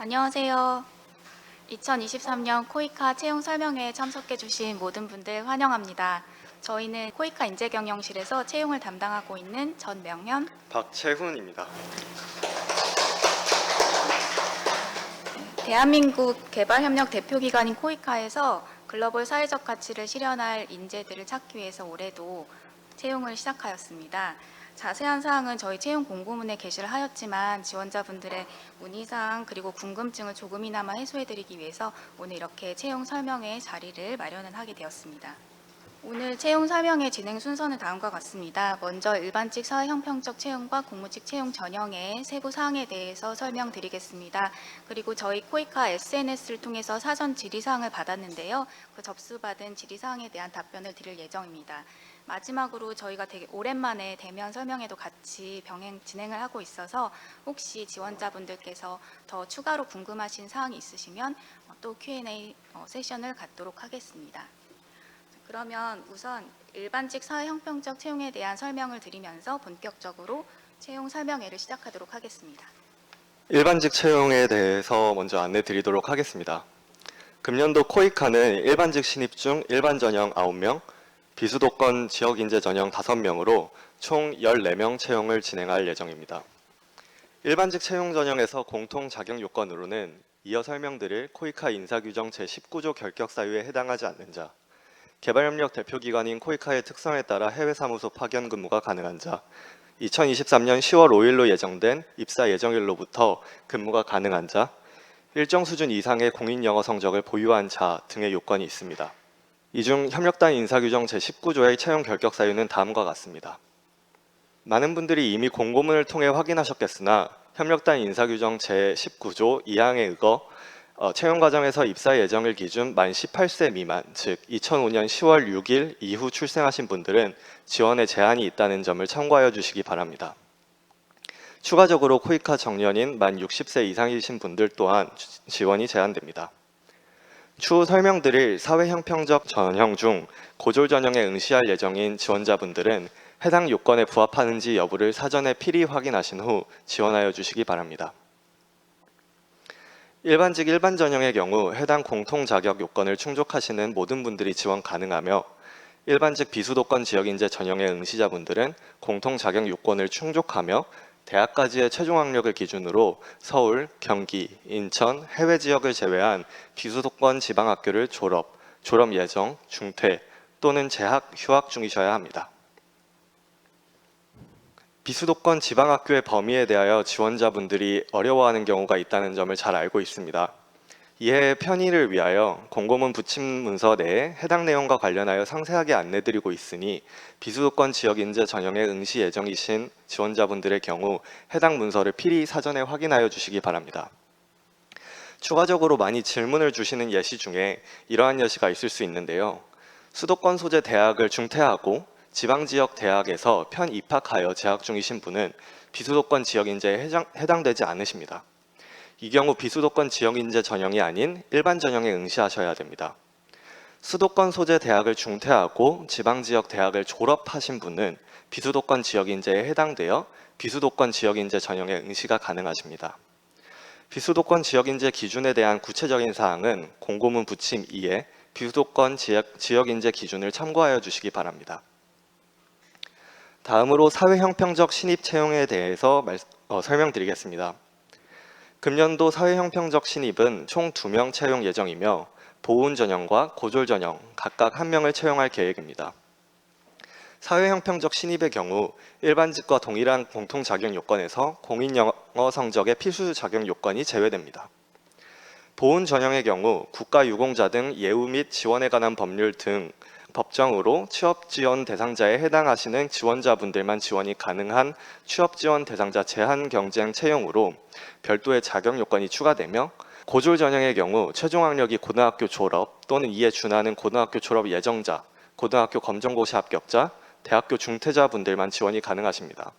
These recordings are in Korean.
안녕하세요. 2023년 코이카 채용 설명회에 참석해 주신 모든 분들 환영합니다. 저희는 코이카 인재경영실에서 채용을 담당하고 있는 전명현, 박채훈입니다. 대한민국 개발협력 대표기관인 코이카에서 글로벌 사회적 가치를 실현할 인재들을 찾기 위해서 올해도 채용을 시작하였습니다. 자세한 사항은 저희 채용 공고문에 게시를 하였지만 지원자분들의 문의사항 그리고 궁금증을 조금이나마 해소해드리기 위해서 오늘 이렇게 채용 설명회 자리를 마련을 하게 되었습니다. 오늘 채용 설명회 진행 순서는 다음과 같습니다. 먼저 일반직 사회형평적 채용과 공무직 채용 전형의 세부 사항에 대해서 설명드리겠습니다. 그리고 저희 코이카 SNS를 통해서 사전 질의사항을 받았는데요. 그 접수받은 질의사항에 대한 답변을 드릴 예정입니다. 마지막으로 저희가 되게 오랜만에 대면 설명회도 같이 병행 진행을 하고 있어서 혹시 지원자분들께서 더 추가로 궁금하신 사항이 있으시면 또 Q&A 세션을 갖도록 하겠습니다. 그러면 우선 일반직 사회형평적 채용에 대한 설명을 드리면서 본격적으로 채용 설명회를 시작하도록 하겠습니다. 일반직 채용에 대해서 먼저 안내 드리도록 하겠습니다. 금년도 코이카는 일반직 신입 중 일반 전형 9명, 비수도권 지역 인재 전형 5명으로 총 14명 채용을 진행할 예정입니다. 일반직 채용 전형에서 공통 자격 요건으로는 이어 설명드릴 코이카 인사규정 제19조 결격 사유에 해당하지 않는 자, 개발협력 대표기관인 코이카의 특성에 따라 해외 사무소 파견 근무가 가능한 자, 2023년 10월 5일로 예정된 입사 예정일로부터 근무가 가능한 자, 일정 수준 이상의 공인 영어 성적을 보유한 자 등의 요건이 있습니다. 이 중 협력단 인사규정 제19조의 채용 결격 사유는 다음과 같습니다. 많은 분들이 이미 공고문을 통해 확인하셨겠으나 협력단 인사규정 제19조 2항에 의거 채용 과정에서 입사 예정일 기준 만 18세 미만, 즉 2005년 10월 6일 이후 출생하신 분들은 지원에 제한이 있다는 점을 참고하여 주시기 바랍니다. 추가적으로 코이카 정년인 만 60세 이상이신 분들 또한 지원이 제한됩니다. 추후 설명드릴 사회형평적 전형 중 고졸 전형에 응시할 예정인 지원자분들은 해당 요건에 부합하는지 여부를 사전에 필히 확인하신 후 지원하여 주시기 바랍니다. 일반직 일반 전형의 경우 해당 공통 자격 요건을 충족하시는 모든 분들이 지원 가능하며 일반직 비수도권 지역인재 전형의 응시자분들은 공통 자격 요건을 충족하며 대학까지의 최종 학력을 기준으로 서울, 경기, 인천, 해외 지역을 제외한 비수도권 지방학교를 졸업 예정, 중퇴 또는 재학, 휴학 중이셔야 합니다. 비수도권 지방학교의 범위에 대하여 지원자분들이 어려워하는 경우가 있다는 점을 잘 알고 있습니다. 이해 편의를 위하여 공고문 부침 문서 내에 해당 내용과 관련하여 상세하게 안내드리고 있으니 비수도권 지역인재 전형에 응시 예정이신 지원자분들의 경우 해당 문서를 필히 사전에 확인하여 주시기 바랍니다. 추가적으로 많이 질문을 주시는 예시 중에 이러한 예시가 있을 수 있는데요. 수도권 소재 대학을 중퇴하고 지방지역 대학에서 편 입학하여 재학 중이신 분은 비수도권 지역인재에 해당되지 않으십니다. 이 경우 비수도권 지역인재 전형이 아닌 일반 전형에 응시하셔야 됩니다. 수도권 소재 대학을 중퇴하고 지방지역 대학을 졸업하신 분은 비수도권 지역인재에 해당되어 비수도권 지역인재 전형에 응시가 가능하십니다. 비수도권 지역인재 기준에 대한 구체적인 사항은 공고문 부침 2에 비수도권 지역인재 기준을 참고하여 주시기 바랍니다. 다음으로 사회형평적 신입 채용에 대해서 설명드리겠습니다. 금년도 사회형평적 신입은 총 2명 채용 예정이며 보훈 전형과 고졸 전형 각각 1명을 채용할 계획입니다. 사회형평적 신입의 경우 일반직과 동일한 공통 자격 요건에서 공인 영어 성적의 필수 자격 요건이 제외됩니다. 보훈 전형의 경우 국가유공자 등 예우 및 지원에 관한 법률 등 법정으로 취업 지원 대상자에 해당하시는 지원자분들만 지원이 가능한 취업 지원 대상자 제한 경쟁 채용으로 별도의 자격 요건이 추가되며 고졸 전형의 경우 최종 학력이 고등학교 졸업 또는 이에 준하는 고등학교 졸업 예정자, 고등학교 검정고시 합격자, 대학교 중퇴자분들만 지원이 가능하십니다.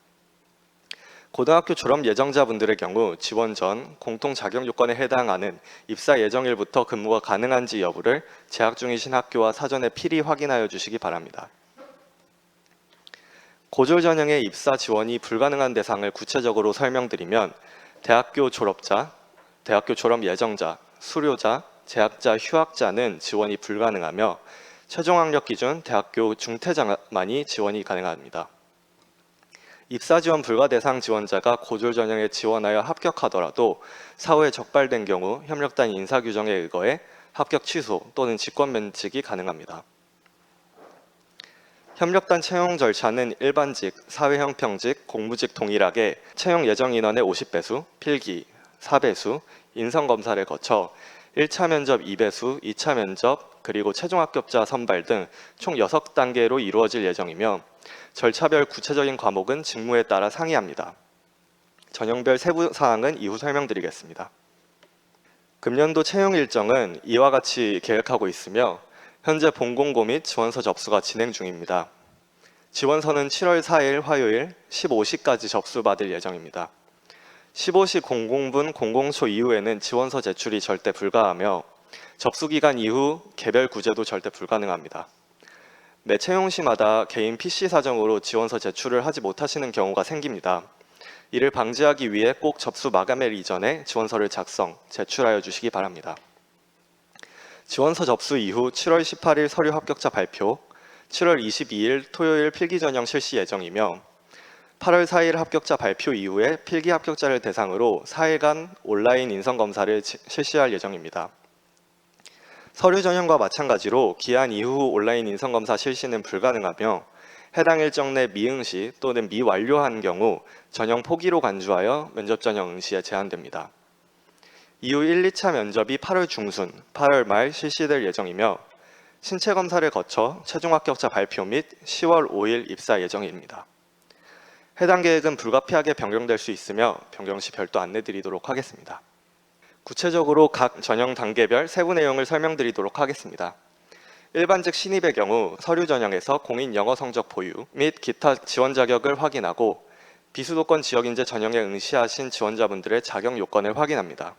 고등학교 졸업 예정자분들의 경우 지원 전 공통 자격 요건에 해당하는 입사 예정일부터 근무가 가능한지 여부를 재학 중이신 학교와 사전에 필히 확인하여 주시기 바랍니다. 고졸 전형의 입사 지원이 불가능한 대상을 구체적으로 설명드리면 대학교 졸업자, 대학교 졸업 예정자, 수료자, 재학자, 휴학자는 지원이 불가능하며 최종 학력 기준 대학교 중퇴자만이 지원이 가능합니다. 입사 지원 불가 대상 지원자가 고졸 전형에 지원하여 합격하더라도 사후에 적발된 경우 협력단 인사 규정에 의거해 합격 취소 또는 직권 면직이 가능합니다. 협력단 채용 절차는 일반직, 사회형평직, 공무직 동일하게 채용 예정 인원의 50배수, 필기 4배수, 인성검사를 거쳐 1차 면접 2배수, 2차 면접, 그리고 최종 합격자 선발 등 총 6단계로 이루어질 예정이며 절차별 구체적인 과목은 직무에 따라 상이합니다. 전형별 세부 사항은 이후 설명드리겠습니다. 금년도 채용 일정은 이와 같이 계획하고 있으며 현재 본공고 및 지원서 접수가 진행 중입니다. 지원서는 7월 4일 화요일 15시까지 접수받을 예정입니다. 15시 00분 00초 이후에는 지원서 제출이 절대 불가하며 접수기간 이후 개별 구제도 절대 불가능합니다. 매 채용시마다 개인 PC 사정으로 지원서 제출을 하지 못하시는 경우가 생깁니다. 이를 방지하기 위해 꼭 접수 마감일 이전에 지원서를 작성, 제출하여 주시기 바랍니다. 지원서 접수 이후 7월 18일 서류 합격자 발표, 7월 22일 토요일 필기 전형 실시 예정이며 8월 4일 합격자 발표 이후에 필기 합격자를 대상으로 4일간 온라인 인성검사를 실시할 예정입니다. 서류 전형과 마찬가지로 기한 이후 온라인 인성검사 실시는 불가능하며 해당 일정 내 미응시 또는 미완료한 경우 전형 포기로 간주하여 면접 전형 응시에 제한됩니다. 이후 1, 2차 면접이 8월 중순, 8월 말 실시될 예정이며 신체 검사를 거쳐 최종 합격자 발표 및 10월 5일 입사 예정입니다. 해당 계획은 불가피하게 변경될 수 있으며 변경 시 별도 안내드리도록 하겠습니다. 구체적으로 각 전형 단계별 세부 내용을 설명드리도록 하겠습니다. 일반직 신입의 경우 서류 전형에서 공인 영어 성적 보유 및 기타 지원 자격을 확인하고 비수도권 지역인재 전형에 응시하신 지원자분들의 자격 요건을 확인합니다.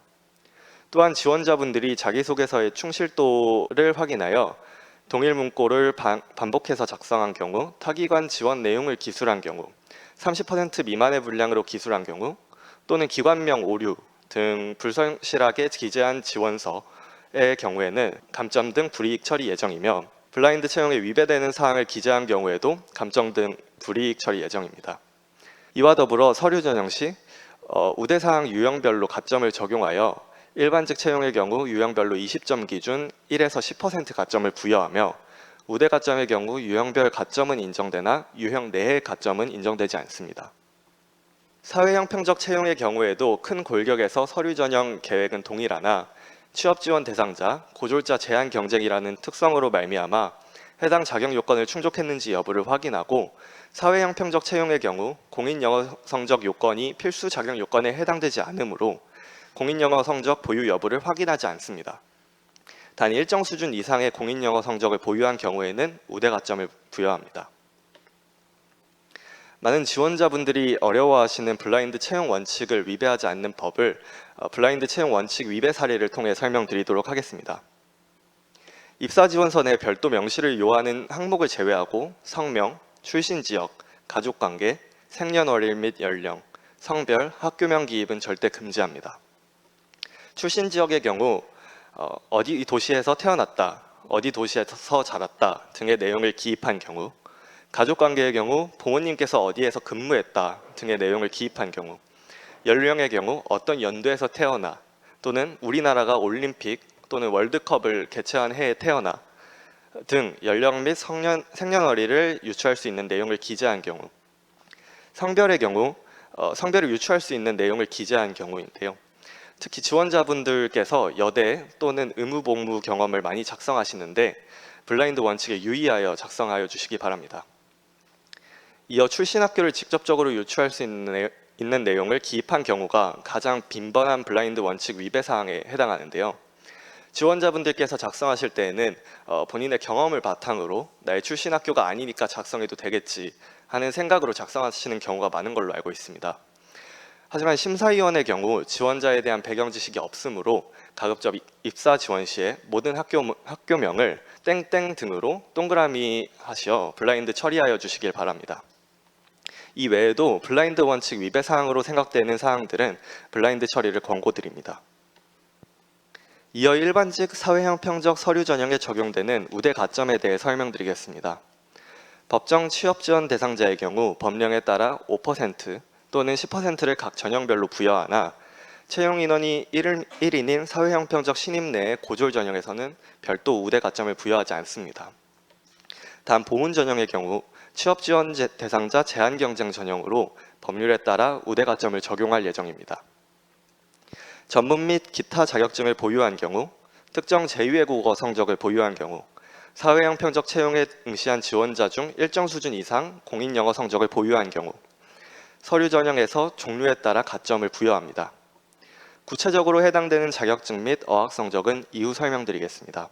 또한 지원자분들이 자기소개서의 충실도를 확인하여 동일 문구를 반복해서 작성한 경우, 타기관 지원 내용을 기술한 경우, 30% 미만의 분량으로 기술한 경우 또는 기관명 오류 등 불성실하게 기재한 지원서의 경우에는 감점 등 불이익 처리 예정이며 블라인드 채용에 위배되는 사항을 기재한 경우에도 감점 등 불이익 처리 예정입니다. 이와 더불어 서류 전형 시 우대사항 유형별로 가점을 적용하여 일반직 채용의 경우 유형별로 20점 기준 1에서 10% 가점을 부여하며 우대 가점의 경우 유형별 가점은 인정되나 유형 내의 가점은 인정되지 않습니다. 사회형평적 채용의 경우에도 큰 골격에서 서류 전형 계획은 동일하나 취업 지원 대상자, 고졸자 제한 경쟁이라는 특성으로 말미암아 해당 자격 요건을 충족했는지 여부를 확인하고 사회형평적 채용의 경우 공인 영어 성적 요건이 필수 자격 요건에 해당되지 않으므로 공인 영어 성적 보유 여부를 확인하지 않습니다. 단 일정 수준 이상의 공인 영어 성적을 보유한 경우에는 우대 가점을 부여합니다. 많은 지원자분들이 어려워하시는 블라인드 채용 원칙을 위배하지 않는 법을 블라인드 채용 원칙 위배 사례를 통해 설명드리도록 하겠습니다. 입사 지원서 내 별도 명시를 요하는 항목을 제외하고 성명, 출신 지역, 가족관계, 생년월일 및 연령, 성별, 학교명 기입은 절대 금지합니다. 출신 지역의 경우 어디 도시에서 태어났다, 어디 도시에서 자랐다 등의 내용을 기입한 경우, 가족관계의 경우 부모님께서 어디에서 근무했다 등의 내용을 기입한 경우, 연령의 경우 어떤 연도에서 태어나 또는 우리나라가 올림픽 또는 월드컵을 개최한 해에 태어나 등 연령 및 생년월일을 유추할 수 있는 내용을 기재한 경우, 성별의 경우 성별을 유추할 수 있는 내용을 기재한 경우인데요. 특히 지원자분들께서 여대 또는 의무복무 경험을 많이 작성하시는데 블라인드 원칙에 유의하여 작성하여 주시기 바랍니다. 이어 출신 학교를 직접적으로 유추할 수 있는 내용을 기입한 경우가 가장 빈번한 블라인드 원칙 위배 사항에 해당하는데요. 지원자분들께서 작성하실 때에는 본인의 경험을 바탕으로 나의 출신 학교가 아니니까 작성해도 되겠지 하는 생각으로 작성하시는 경우가 많은 걸로 알고 있습니다. 하지만 심사위원의 경우 지원자에 대한 배경 지식이 없으므로 가급적 입사 지원 시에 모든 학교명을 땡땡 등으로 동그라미 하시어 블라인드 처리하여 주시길 바랍니다. 이 외에도 블라인드 원칙 위배 사항으로 생각되는 사항들은 블라인드 처리를 권고드립니다. 이어 일반직 사회형평적 서류 전형에 적용되는 우대 가점에 대해 설명드리겠습니다. 법정 취업 지원 대상자의 경우 법령에 따라 5% 또는 10%를 각 전형별로 부여하나 채용 인원이 1인인 사회형평적 신입 내의 고졸 전형에서는 별도 우대 가점을 부여하지 않습니다. 단 보훈 전형의 경우 취업 지원 대상자 제한 경쟁 전형으로 법률에 따라 우대 가점을 적용할 예정입니다. 전문 및 기타 자격증을 보유한 경우, 특정 제2외국어 성적을 보유한 경우, 사회형평적 채용에 응시한 지원자 중 일정 수준 이상 공인영어 성적을 보유한 경우, 서류 전형에서 종류에 따라 가점을 부여합니다. 구체적으로 해당되는 자격증 및 어학 성적은 이후 설명드리겠습니다.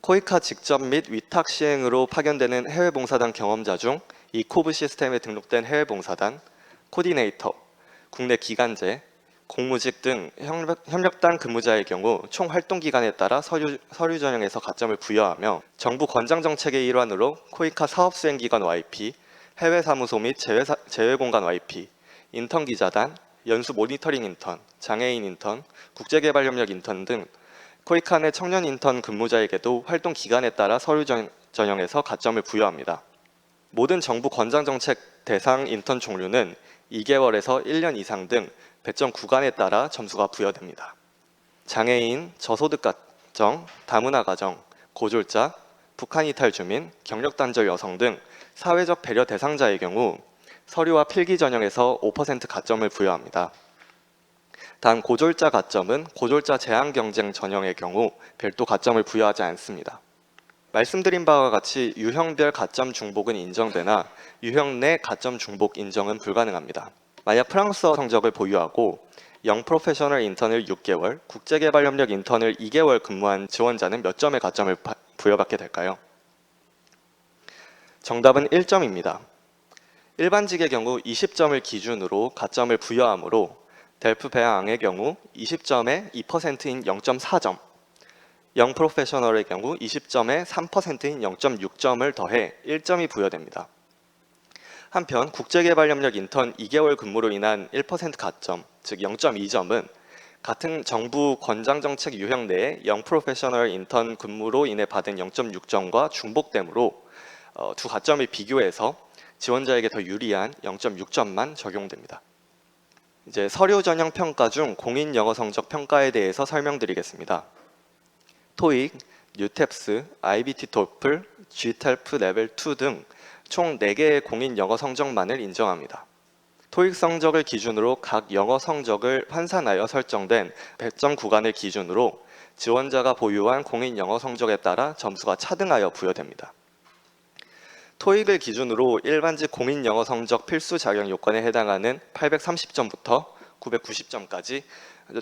코이카 직접 및 위탁 시행으로 파견되는 해외 봉사단 경험자 중 이 코브 시스템에 등록된 해외 봉사단, 코디네이터, 국내 기간제, 공무직 등 협력단 근무자의 경우 총 활동 기간에 따라 서류 전형에서 가점을 부여하며 정부 권장 정책의 일환으로 코이카 사업 수행 기간 YP, 해외 사무소 및 제외 공간 YP, 인턴 기자단, 연수 모니터링 인턴, 장애인 인턴, 국제개발협력 인턴 등 코이카 내 청년 인턴 근무자에게도 활동 기간에 따라 서류 전형에서 가점을 부여합니다. 모든 정부 권장정책 대상 인턴 종류는 2개월에서 1년 이상 등 배점 구간에 따라 점수가 부여됩니다. 장애인, 저소득 가정, 다문화 가정, 고졸자, 북한 이탈 주민, 경력 단절 여성 등 사회적 배려 대상자의 경우 서류와 필기 전형에서 5% 가점을 부여합니다. 단 고졸자 가점은 고졸자 제한 경쟁 전형의 경우 별도 가점을 부여하지 않습니다. 말씀드린 바와 같이 유형별 가점 중복은 인정되나 유형 내 가점 중복 인정은 불가능합니다. 만약 프랑스어 성적을 보유하고 영 프로페셔널 인턴을 6개월, 국제개발협력 인턴을 2개월 근무한 지원자는 몇 점의 가점을 부여받게 될까요? 정답은 1점입니다. 일반직의 경우 20점을 기준으로 가점을 부여하므로 델프 배아앙의 경우 20점에 2%인 0.4점, 영 프로페셔널의 경우 20점에 3%인 0.6점을 더해 1점이 부여됩니다. 한편 국제개발협력 인턴 2개월 근무로 인한 1% 가점, 즉 0.2점은 같은 정부 권장정책 유형 내에 영 프로페셔널 인턴 근무로 인해 받은 0.6점과 중복되므로 두 가점을 비교해서 지원자에게 더 유리한 0.6점만 적용됩니다. 이제 서류 전형 평가 중 공인 영어 성적 평가에 대해서 설명드리겠습니다. 토익, 뉴탭스, IBT 토플, GTELF 레벨 2 등 총 4개의 공인 영어 성적만을 인정합니다. 토익 성적을 기준으로 각 영어 성적을 환산하여 설정된 배점 구간을 기준으로 지원자가 보유한 공인 영어 성적에 따라 점수가 차등하여 부여됩니다. 토익을 기준으로 일반직 공인 영어 성적 필수 자격 요건에 해당하는 830점부터 990점까지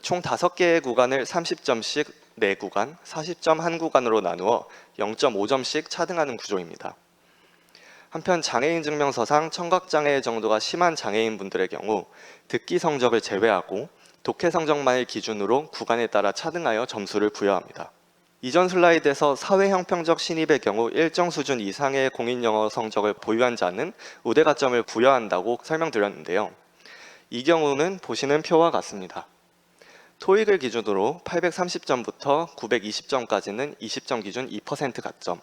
총 5개의 구간을 30점씩 4구간, 40점 한 구간으로 나누어 0.5점씩 차등하는 구조입니다. 한편 장애인 증명서상 청각장애 정도가 심한 장애인분들의 경우 듣기 성적을 제외하고 독해 성적만을 기준으로 구간에 따라 차등하여 점수를 부여합니다. 이전 슬라이드에서 사회형평적 신입의 경우 일정 수준 이상의 공인영어 성적을 보유한 자는 우대 가점을 부여한다고 설명드렸는데요. 이 경우는 보시는 표와 같습니다. 토익을 기준으로 830점부터 920점까지는 20점 기준 2% 가점,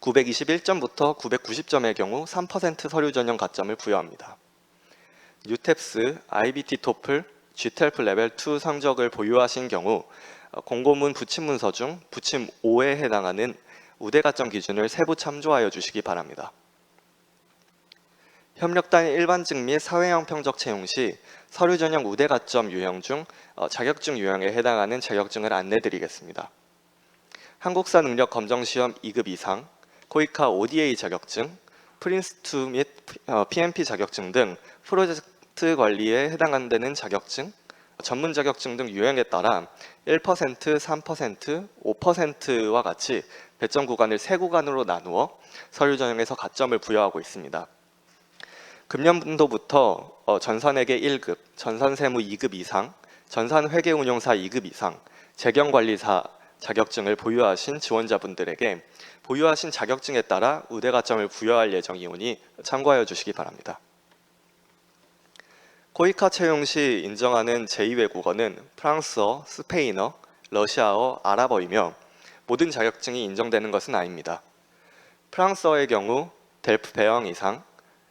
921점부터 990점의 경우 3% 서류 전형 가점을 부여합니다. 뉴탭스, IBT 토플, GTELF 레벨 2 성적을 보유하신 경우 공고문 부침문서 중 부침 5에 해당하는 우대 가점 기준을 세부 참조하여 주시기 바랍니다. 협력단 일반직 및 사회형평적 채용 시 서류 전형 우대 가점 유형 중 자격증 유형에 해당하는 자격증을 안내드리겠습니다. 한국사 능력 검정 시험 2급 이상, 코이카 ODA 자격증, 프린스2 및 PMP 자격증 등 프로젝트 관리에 해당한다는 자격증, 전문 자격증 등 유형에 따라 1%, 3%, 5%와 같이 배점 구간을 3구간으로 나누어 서류 전형에서 가점을 부여하고 있습니다. 금년도부터 전산회계 1급, 전산세무 2급 이상, 전산회계운용사 2급 이상, 재경관리사 자격증을 보유하신 지원자분들에게 보유하신 자격증에 따라 우대 가점을 부여할 예정이오니 참고하여 주시기 바랍니다. 코이카 채용 시 인정하는 제2외국어는 프랑스어, 스페인어, 러시아어, 아랍어이며 모든 자격증이 인정되는 것은 아닙니다. 프랑스어의 경우 델프 배영 이상,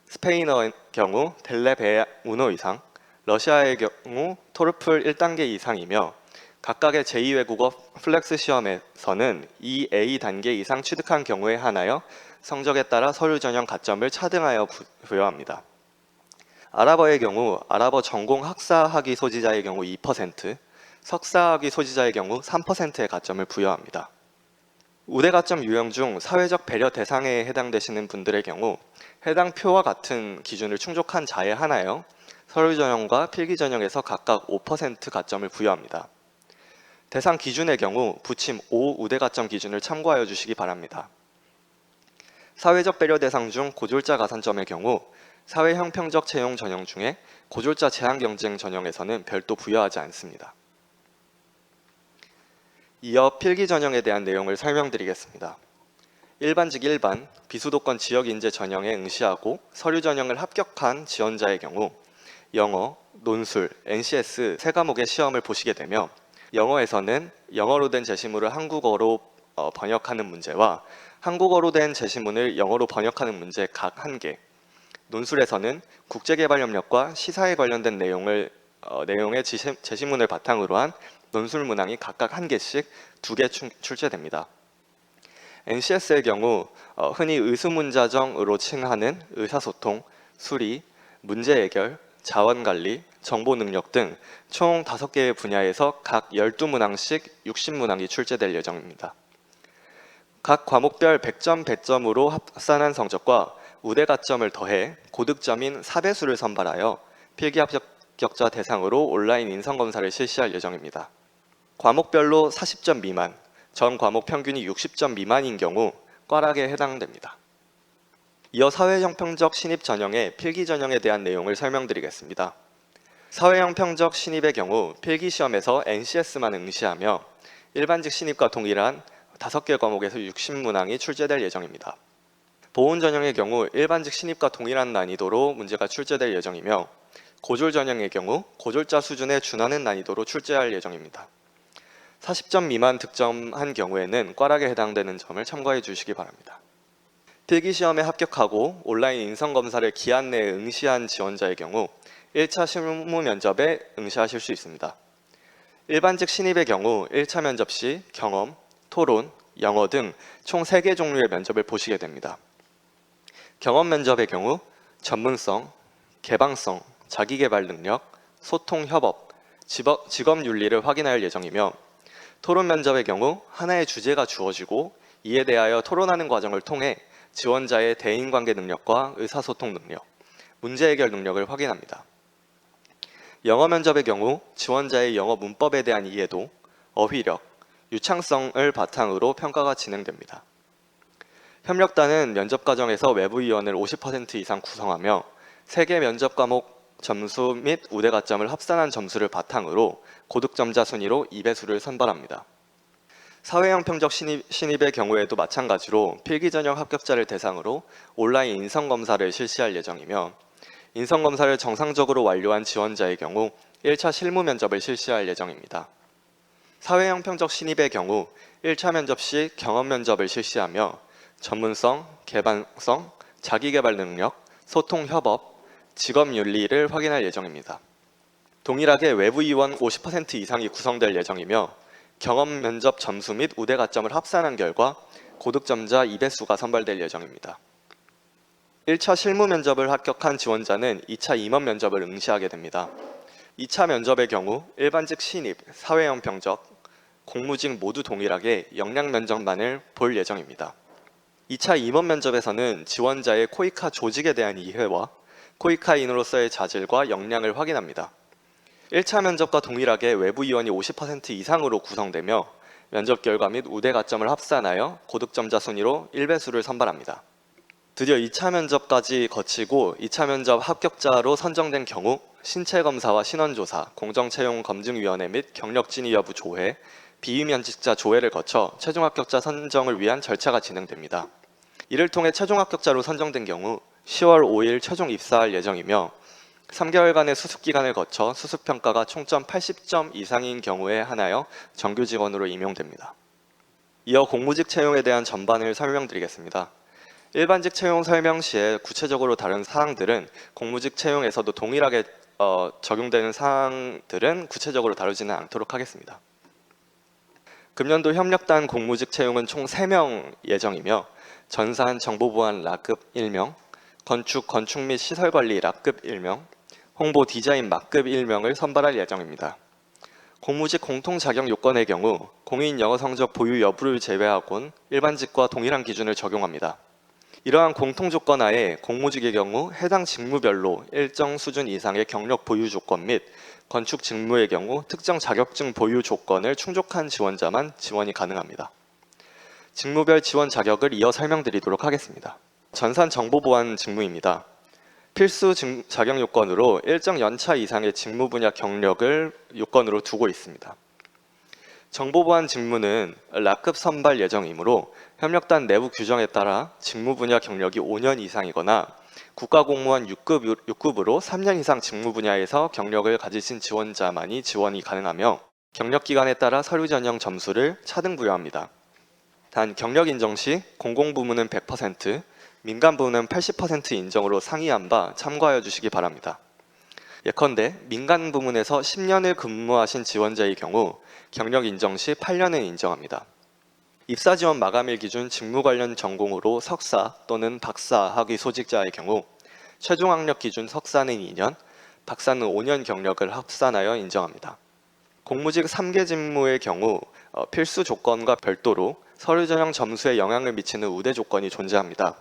스페인어의 경우 델레 베우노 이상, 러시아의 경우 토르플 1단계 이상이며 각각의 제2외국어 플렉스 시험에서는 2A 단계 이상 취득한 경우에 한하여 성적에 따라 서류 전형 가점을 차등하여 부여합니다. 아랍어의 경우 아랍어 전공 학사 학위 소지자의 경우 2%, 석사 학위 소지자의 경우 3%의 가점을 부여합니다. 우대 가점 유형 중 사회적 배려 대상에 해당되시는 분들의 경우 해당 표와 같은 기준을 충족한 자에 한하여 서류 전형과 필기 전형에서 각각 5% 가점을 부여합니다. 대상 기준의 경우 부침 5 우대 가점 기준을 참고하여 주시기 바랍니다. 사회적 배려 대상 중 고졸자 가산점의 경우 사회 형평적 채용 전형 중에 고졸자 제한 경쟁 전형에서는 별도 부여하지 않습니다. 이어 필기 전형에 대한 내용을 설명드리겠습니다. 일반직 일반, 비수도권 지역 인재 전형에 응시하고 서류 전형을 합격한 지원자의 경우 영어, 논술, NCS 세 과목의 시험을 보시게 되며 영어에서는 영어로 된 제시문을 한국어로 번역하는 문제와 한국어로 된 제시문을 영어로 번역하는 문제 각 1개, 논술에서는 국제개발협력과 시사에 관련된 내용의 제시문을 바탕으로 한 논술 문항이 각각 1개씩 2개 출제됩니다. NCS의 경우 흔히 의수문자정으로 칭하는 의사소통, 수리, 문제 해결, 자원관리, 정보능력 등 총 5개의 분야에서 각 12문항씩 60문항이 출제될 예정입니다. 각 과목별 100점, 100점으로 합산한 성적과 우대 가점을 더해 고득점인 4배수를 선발하여 필기 합격자 대상으로 온라인 인성검사를 실시할 예정입니다. 과목별로 40점 미만, 전 과목 평균이 60점 미만인 경우 꽈락에 해당됩니다. 이어 사회형평적 신입 전형의 필기 전형에 대한 내용을 설명드리겠습니다. 사회형평적 신입의 경우 필기 시험에서 NCS만 응시하며 일반직 신입과 동일한 5개 과목에서 60문항이 출제될 예정입니다. 보훈 전형의 경우 일반직 신입과 동일한 난이도로 문제가 출제될 예정이며 고졸 전형의 경우 고졸자 수준에 준하는 난이도로 출제할 예정입니다. 40점 미만 득점한 경우에는 꽈락에 해당되는 점을 참고해 주시기 바랍니다. 필기시험에 합격하고 온라인 인성검사를 기한 내에 응시한 지원자의 경우 1차 실무 면접에 응시하실 수 있습니다. 일반직 신입의 경우 1차 면접 시 경험, 토론, 영어 등 총 3개 종류의 면접을 보시게 됩니다. 경험 면접의 경우 전문성, 개방성, 자기개발 능력, 소통 협업, 직업 윤리를 확인할 예정이며 토론 면접의 경우 하나의 주제가 주어지고 이에 대하여 토론하는 과정을 통해 지원자의 대인관계 능력과 의사소통 능력, 문제 해결 능력을 확인합니다. 영어 면접의 경우 지원자의 영어 문법에 대한 이해도, 어휘력, 유창성을 바탕으로 평가가 진행됩니다. 협력단은 면접 과정에서 외부위원을 50% 이상 구성하며 3개 면접 과목 점수 및 우대 가점을 합산한 점수를 바탕으로 고득점자 순위로 2배수를 선발합니다. 사회형평적 신입의 경우에도 마찬가지로 필기 전형 합격자를 대상으로 온라인 인성검사를 실시할 예정이며 인성검사를 정상적으로 완료한 지원자의 경우 1차 실무 면접을 실시할 예정입니다. 사회형평적 신입의 경우 1차 면접 시 경험 면접을 실시하며 전문성, 개방성, 자기개발 능력, 소통 협업, 직업 윤리를 확인할 예정입니다. 동일하게 외부위원 50% 이상이 구성될 예정이며 경험 면접 점수 및 우대 가점을 합산한 결과 고득점자 2배수가 선발될 예정입니다. 1차 실무 면접을 합격한 지원자는 2차 임원 면접을 응시하게 됩니다. 2차 면접의 경우 일반직 신입, 사회형평적, 공무직 모두 동일하게 역량 면접만을 볼 예정입니다. 2차 임원 면접에서는 지원자의 코이카 조직에 대한 이해와 코이카인으로서의 자질과 역량을 확인합니다. 1차 면접과 동일하게 외부위원이 50% 이상으로 구성되며 면접 결과 및 우대 가점을 합산하여 고득점자 순위로 1배수를 선발합니다. 드디어 2차 면접까지 거치고 2차 면접 합격자로 선정된 경우 신체검사와 신원조사, 공정채용검증위원회 및 경력진위 여부 조회, 비위면직자 조회를 거쳐 최종 합격자 선정을 위한 절차가 진행됩니다. 이를 통해 최종 합격자로 선정된 경우 10월 5일 최종 입사할 예정이며 3개월간의 수습 기간을 거쳐 수습 평가가 총점 80점 이상인 경우에 한하여 정규 직원으로 임용됩니다. 이어 공무직 채용에 대한 전반을 설명드리겠습니다. 일반직 채용 설명 시에 구체적으로 다른 사항들은 공무직 채용에서도 동일하게 적용되는 사항들은 구체적으로 다루지는 않도록 하겠습니다. 금년도 협력단 공무직 채용은 총 3명 예정이며 전산 정보보안 락급 1명, 건축 및 시설관리 락급 1명, 홍보 디자인 막급 1명을 선발할 예정입니다. 공무직 공통 자격 요건의 경우 공인 영어 성적 보유 여부를 제외하곤 일반직과 동일한 기준을 적용합니다. 이러한 공통 조건 하에 공무직의 경우 해당 직무별로 일정 수준 이상의 경력 보유 조건 및 건축 직무의 경우 특정 자격증 보유 조건을 충족한 지원자만 지원이 가능합니다. 직무별 지원 자격을 이어 설명드리도록 하겠습니다. 전산 정보보안 직무입니다. 필수 자격 요건으로 일정 연차 이상의 직무 분야 경력을 요건으로 두고 있습니다. 정보보안 직무는 락급 선발 예정이므로 협력단 내부 규정에 따라 직무 분야 경력이 5년 이상이거나 국가공무원 6급으로 3년 이상 직무 분야에서 경력을 가지신 지원자만이 지원이 가능하며 경력 기간에 따라 서류 전형 점수를 차등 부여합니다. 단 경력 인정 시 공공부문은 100%, 민간부문은 80% 인정으로 상이한 바 참고하여 주시기 바랍니다. 예컨대 민간 부문에서 10년을 근무하신 지원자의 경우 경력 인정 시 8년을 인정합니다. 입사 지원 마감일 기준 직무 관련 전공으로 석사 또는 박사 학위 소직자의 경우 최종 학력 기준 석사는 2년, 박사는 5년 경력을 합산하여 인정합니다. 공무직 3개 직무의 경우 필수 조건과 별도로 서류 전형 점수에 영향을 미치는 우대 조건이 존재합니다.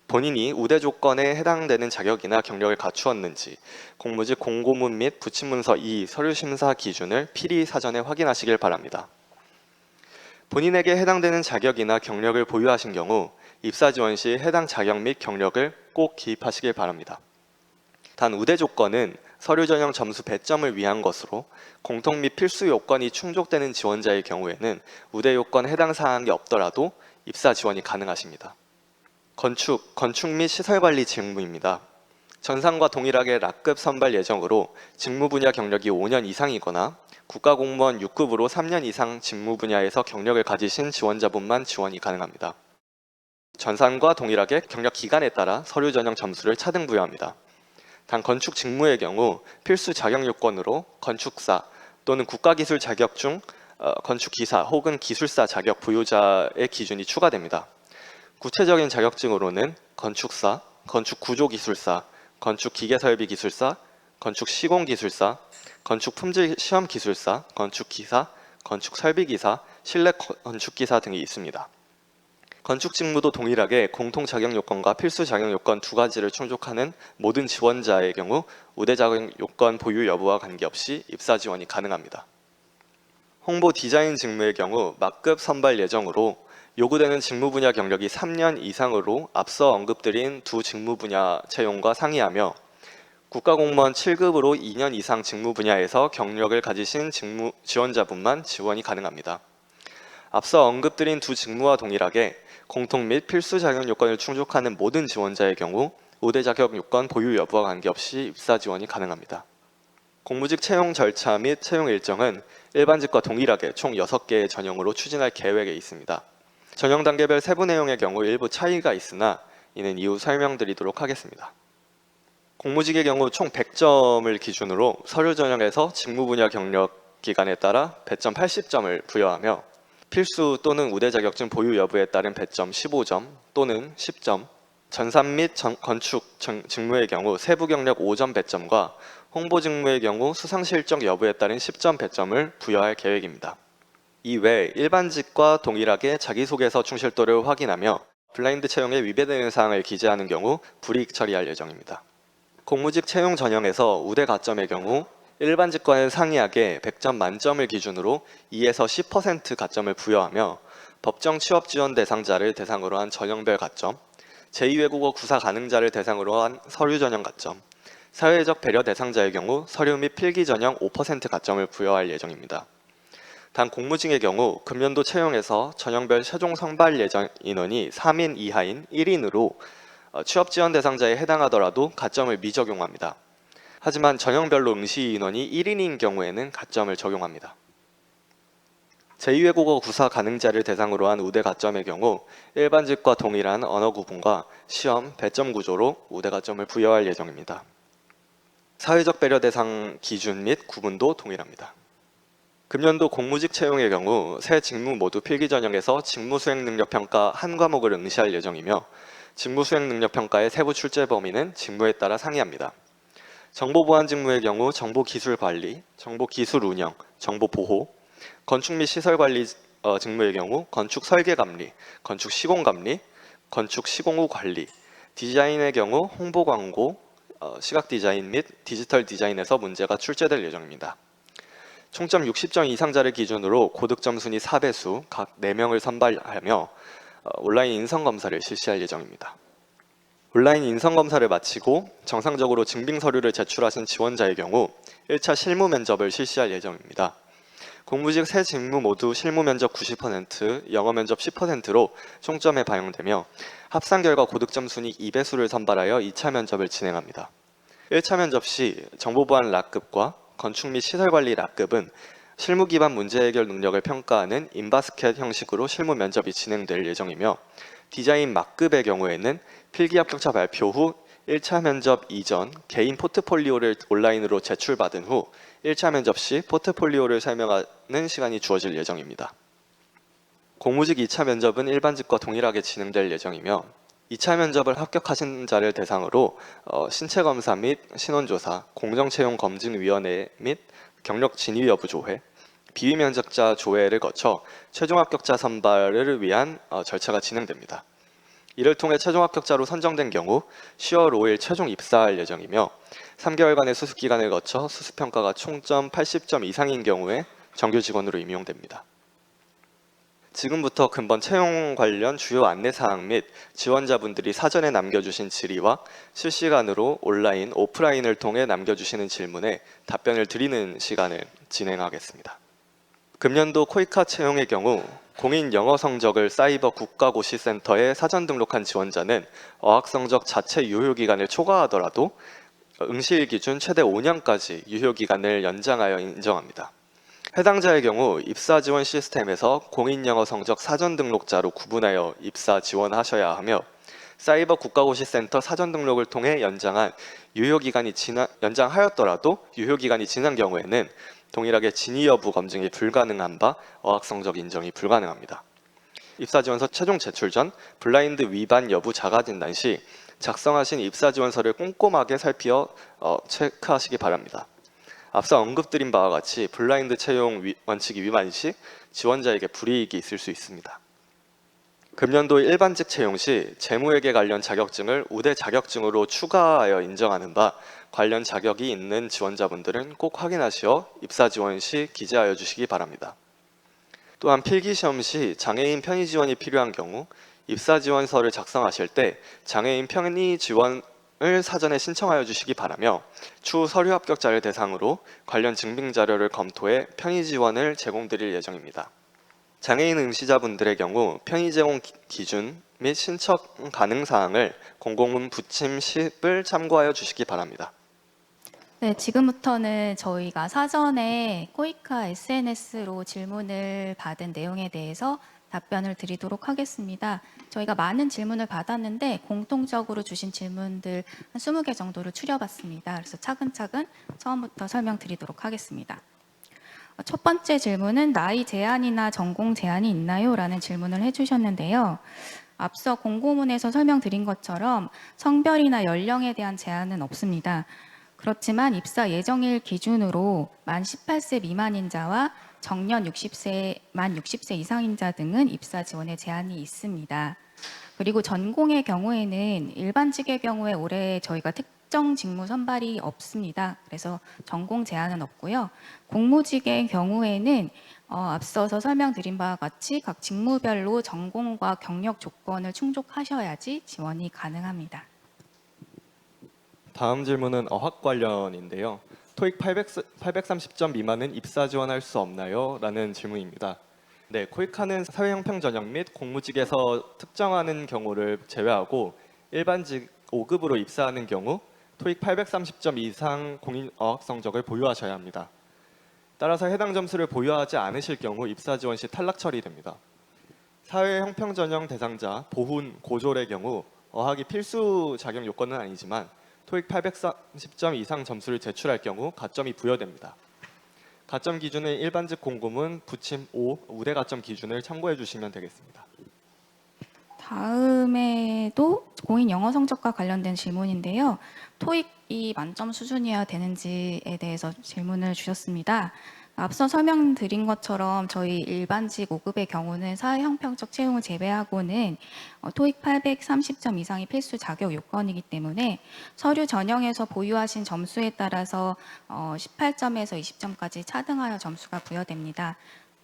본인이 우대 조건에 해당되는 자격이나 경력을 갖추었는지 공무직 공고문 및 부친문서 2 서류 심사 기준을 필히 사전에 확인하시길 바랍니다. 본인에게 해당되는 자격이나 경력을 보유하신 경우 입사 지원 시 해당 자격 및 경력을 꼭 기입하시길 바랍니다. 단 우대 조건은 서류 전형 점수 배점을 위한 것으로 공통 및 필수 요건이 충족되는 지원자의 경우에는 우대 요건 해당 사항이 없더라도 입사 지원이 가능하십니다. 건축 및 시설관리 직무입니다. 전산과 동일하게 락급 선발 예정으로 직무 분야 경력이 5년 이상이거나 국가공무원 6급으로 3년 이상 직무 분야에서 경력을 가지신 지원자분만 지원이 가능합니다. 전산과 동일하게 경력 기간에 따라 서류 전형 점수를 차등 부여합니다. 단 건축 직무의 경우 필수 자격 요건으로 건축사 또는 국가기술 자격 중 건축기사 혹은 기술사 자격 보유자의 기준이 추가됩니다. 구체적인 자격증으로는 건축사, 건축구조기술사, 건축기계설비기술사, 건축시공기술사, 건축품질시험기술사, 건축기사, 건축설비기사, 실내건축기사 등이 있습니다. 건축 직무도 동일하게 공통 자격 요건과 필수 자격 요건 두 가지를 충족하는 모든 지원자의 경우 우대 자격 요건 보유 여부와 관계없이 입사 지원이 가능합니다. 홍보 디자인 직무의 경우 막급 선발 예정으로 요구되는 직무 분야 경력이 3년 이상으로 앞서 언급드린 두 직무 분야 채용과 상이하며 국가공무원 7급으로 2년 이상 직무 분야에서 경력을 가지신 지원자분만 지원이 가능합니다. 앞서 언급드린 두 직무와 동일하게 공통 및 필수 자격 요건을 충족하는 모든 지원자의 경우 우대 자격 요건 보유 여부와 관계없이 입사 지원이 가능합니다. 공무직 채용 절차 및 채용 일정은 일반직과 동일하게 총 6개의 전형으로 추진할 계획에 있습니다. 전형 단계별 세부 내용의 경우 일부 차이가 있으나 이는 이후 설명드리도록 하겠습니다. 공무직의 경우 총 100점을 기준으로 서류 전형에서 직무 분야 경력 기간에 따라 배점 80점을 부여하며 필수 또는 우대 자격증 보유 여부에 따른 배점 15점 또는 10점, 전산 및 건축 직무의 경우 세부 경력 5점 배점과 홍보 직무의 경우 수상 실적 여부에 따른 10점 배점을 부여할 계획입니다. 이외 일반직과 동일하게 자기소개서 충실도를 확인하며 블라인드 채용에 위배되는 사항을 기재하는 경우 불이익 처리할 예정입니다. 공무직 채용 전형에서 우대 가점의 경우 일반직과는 상이하게 100점 만점을 기준으로 2에서 10% 가점을 부여하며 법정 취업 지원 대상자를 대상으로 한 전형별 가점, 제2외국어 구사 가능자를 대상으로 한 서류 전형 가점, 사회적 배려 대상자의 경우 서류 및 필기 전형 5% 가점을 부여할 예정입니다. 단 공무직의 경우 금년도 채용에서 전형별 최종 선발 예정 인원이 3인 이하인 1인으로 취업 지원 대상자에 해당하더라도 가점을 미적용합니다. 하지만 전형별로 응시 인원이 1인인 경우에는 가점을 적용합니다. 제2외국어 구사 가능자를 대상으로 한 우대 가점의 경우 일반직과 동일한 언어 구분과 시험, 배점 구조로 우대 가점을 부여할 예정입니다. 사회적 배려 대상 기준 및 구분도 동일합니다. 금년도 공무직 채용의 경우 새 직무 모두 필기 전형에서 직무 수행 능력 평가 한 과목을 응시할 예정이며 직무 수행 능력 평가의 세부 출제 범위는 직무에 따라 상이합니다. 정보 보안 직무의 경우 정보 기술 관리, 정보 기술 운영, 정보 보호, 건축 및 시설 관리 직무의 경우 건축 설계 감리, 건축 시공 감리, 건축 시공 후 관리, 디자인의 경우 홍보 광고, 시각 디자인 및 디지털 디자인에서 문제가 출제될 예정입니다. 총점 60점 이상자를 기준으로 고득점 순위 4배수 각 4명을 선발하며 온라인 인성검사를 실시할 예정입니다. 온라인 인성검사를 마치고 정상적으로 증빙 서류를 제출하신 지원자의 경우 1차 실무 면접을 실시할 예정입니다. 공무직 세 직무 모두 실무 면접 90%, 영어 면접 10%로 총점에 반영되며 합산 결과 고득점 순위 2배수를 선발하여 2차 면접을 진행합니다. 1차 면접 시 정보보안 락급과 건축 및 시설관리 락급은 실무 기반 문제 해결 능력을 평가하는 인바스켓 형식으로 실무 면접이 진행될 예정이며 디자인 막급의 경우에는 필기 합격자 발표 후 1차 면접 이전 개인 포트폴리오를 온라인으로 제출받은 후 1차 면접 시 포트폴리오를 설명하는 시간이 주어질 예정입니다. 공무직 2차 면접은 일반직과 동일하게 진행될 예정이며 2차 면접을 합격하신 자를 대상으로 신체검사 및 신원조사, 공정채용검증위원회 및 경력 진위 여부 조회, 비위 면접자 조회를 거쳐 최종 합격자 선발을 위한 절차가 진행됩니다. 이를 통해 최종 합격자로 선정된 경우 10월 5일 최종 입사할 예정이며 3개월간의 수습기간을 거쳐 수습평가가 총점 80점 이상인 경우에 정규 직원으로 임용됩니다. 지금부터 근본 채용 관련 주요 안내사항 및 지원자분들이 사전에 남겨주신 질의와 실시간으로 온라인, 오프라인을 통해 남겨주시는 질문에 답변을 드리는 시간을 진행하겠습니다. 금년도 코이카 채용의 경우 공인 영어 성적을 사이버 국가고시센터에 사전 등록한 지원자는 어학 성적 자체 유효기간을 초과하더라도 응시일 기준 최대 5년까지 유효기간을 연장하여 인정합니다. 해당자의 경우 입사 지원 시스템에서 공인 영어 성적 사전 등록자로 구분하여 입사 지원하셔야 하며 사이버 국가고시센터 사전 등록을 통해 연장하였더라도 유효기간이 지난 경우에는 동일하게 진위 여부 검증이 불가능한 바 어학 성적 인정이 불가능합니다. 입사 지원서 최종 제출 전 블라인드 위반 여부 자가 진단 시 작성하신 입사 지원서를 꼼꼼하게 살피어 체크하시기 바랍니다. 앞서 언급드린 바와 같이 블라인드 채용 원칙이 위반 시 지원자에게 불이익이 있을 수 있습니다. 금년도 일반직 채용 시 재무회계 관련 자격증을 우대 자격증으로 추가하여 인정하는 바 관련 자격이 있는 지원자분들은 꼭 확인하시어 입사 지원 시 기재하여 주시기 바랍니다. 또한 필기시험 시 장애인 편의 지원이 필요한 경우 입사 지원서를 작성하실 때 장애인 편의 지원을 사전에 신청하여 주시기 바라며 추후 서류 합격자를 대상으로 관련 증빙 자료를 검토해 편의 지원을 제공드릴 예정입니다. 장애인 응시자분들의 경우 편의 제공 기준 및 신청 가능 사항을 공고문 부침 10을 참고하여 주시기 바랍니다. 네, 지금부터는 저희가 사전에 코이카 SNS로 질문을 받은 내용에 대해서 답변을 드리도록 하겠습니다. 저희가 많은 질문을 받았는데 공통적으로 주신 질문들 한 20개 정도를 추려봤습니다. 그래서 차근차근 처음부터 설명드리도록 하겠습니다. 첫 번째 질문은 나이 제한이나 전공 제한이 있나요? 라는 질문을 해주셨는데요. 앞서 공고문에서 설명드린 것처럼 성별이나 연령에 대한 제한은 없습니다. 그렇지만 입사 예정일 기준으로 만 18세 미만인 자와 정년 60세, 만 60세 이상인 자 등은 입사 지원에 제한이 있습니다. 그리고 전공의 경우에는 일반직의 경우에 올해 저희가 특정 직무 선발이 없습니다. 그래서 전공 제한은 없고요. 공무직의 경우에는 앞서서 설명드린 바와 같이 각 직무별로 전공과 경력 조건을 충족하셔야지 지원이 가능합니다. 다음 질문은 어학 관련인데요. 토익 830점 미만은 입사 지원할 수 없나요? 라는 질문입니다. 네, 코이카는 사회형평 전형 및 공무직에서 특정하는 경우를 제외하고 일반직 5급으로 입사하는 경우 토익 830점 이상 공인 어학 성적을 보유하셔야 합니다. 따라서 해당 점수를 보유하지 않으실 경우 입사 지원 시 탈락 처리됩니다. 사회 형평 전형 대상자 보훈 고졸의 경우 어학이 필수 자격 요건은 아니지만 토익 830점 이상 점수를 제출할 경우 가점이 부여됩니다. 가점 기준은 일반직 공고문 부침 5 우대 가점 기준을 참고해 주시면 되겠습니다. 다음에도 공인 영어 성적과 관련된 질문인데요. 토익이 만점 수준이어야 되는지에 대해서 질문을 주셨습니다. 앞서 설명드린 것처럼 저희 일반직 5급의 경우는 사회형평적 채용을 제외하고는 토익 830점 이상이 필수 자격 요건이기 때문에 서류 전형에서 보유하신 점수에 따라서 18점에서 20점까지 차등하여 점수가 부여됩니다.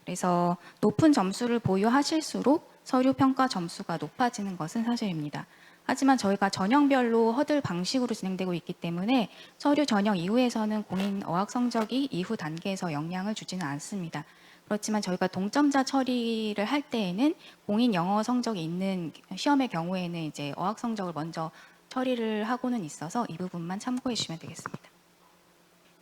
그래서 높은 점수를 보유하실수록 서류 평가 점수가 높아지는 것은 사실입니다. 하지만 저희가 전형별로 허들 방식으로 진행되고 있기 때문에 서류 전형 이후에서는 공인 어학 성적이 이후 단계에서 영향을 주지는 않습니다. 그렇지만 저희가 동점자 처리를 할 때에는 공인 영어 성적이 있는 시험의 경우에는 이제 어학 성적을 먼저 처리를 하고는 있어서 이 부분만 참고해 주시면 되겠습니다.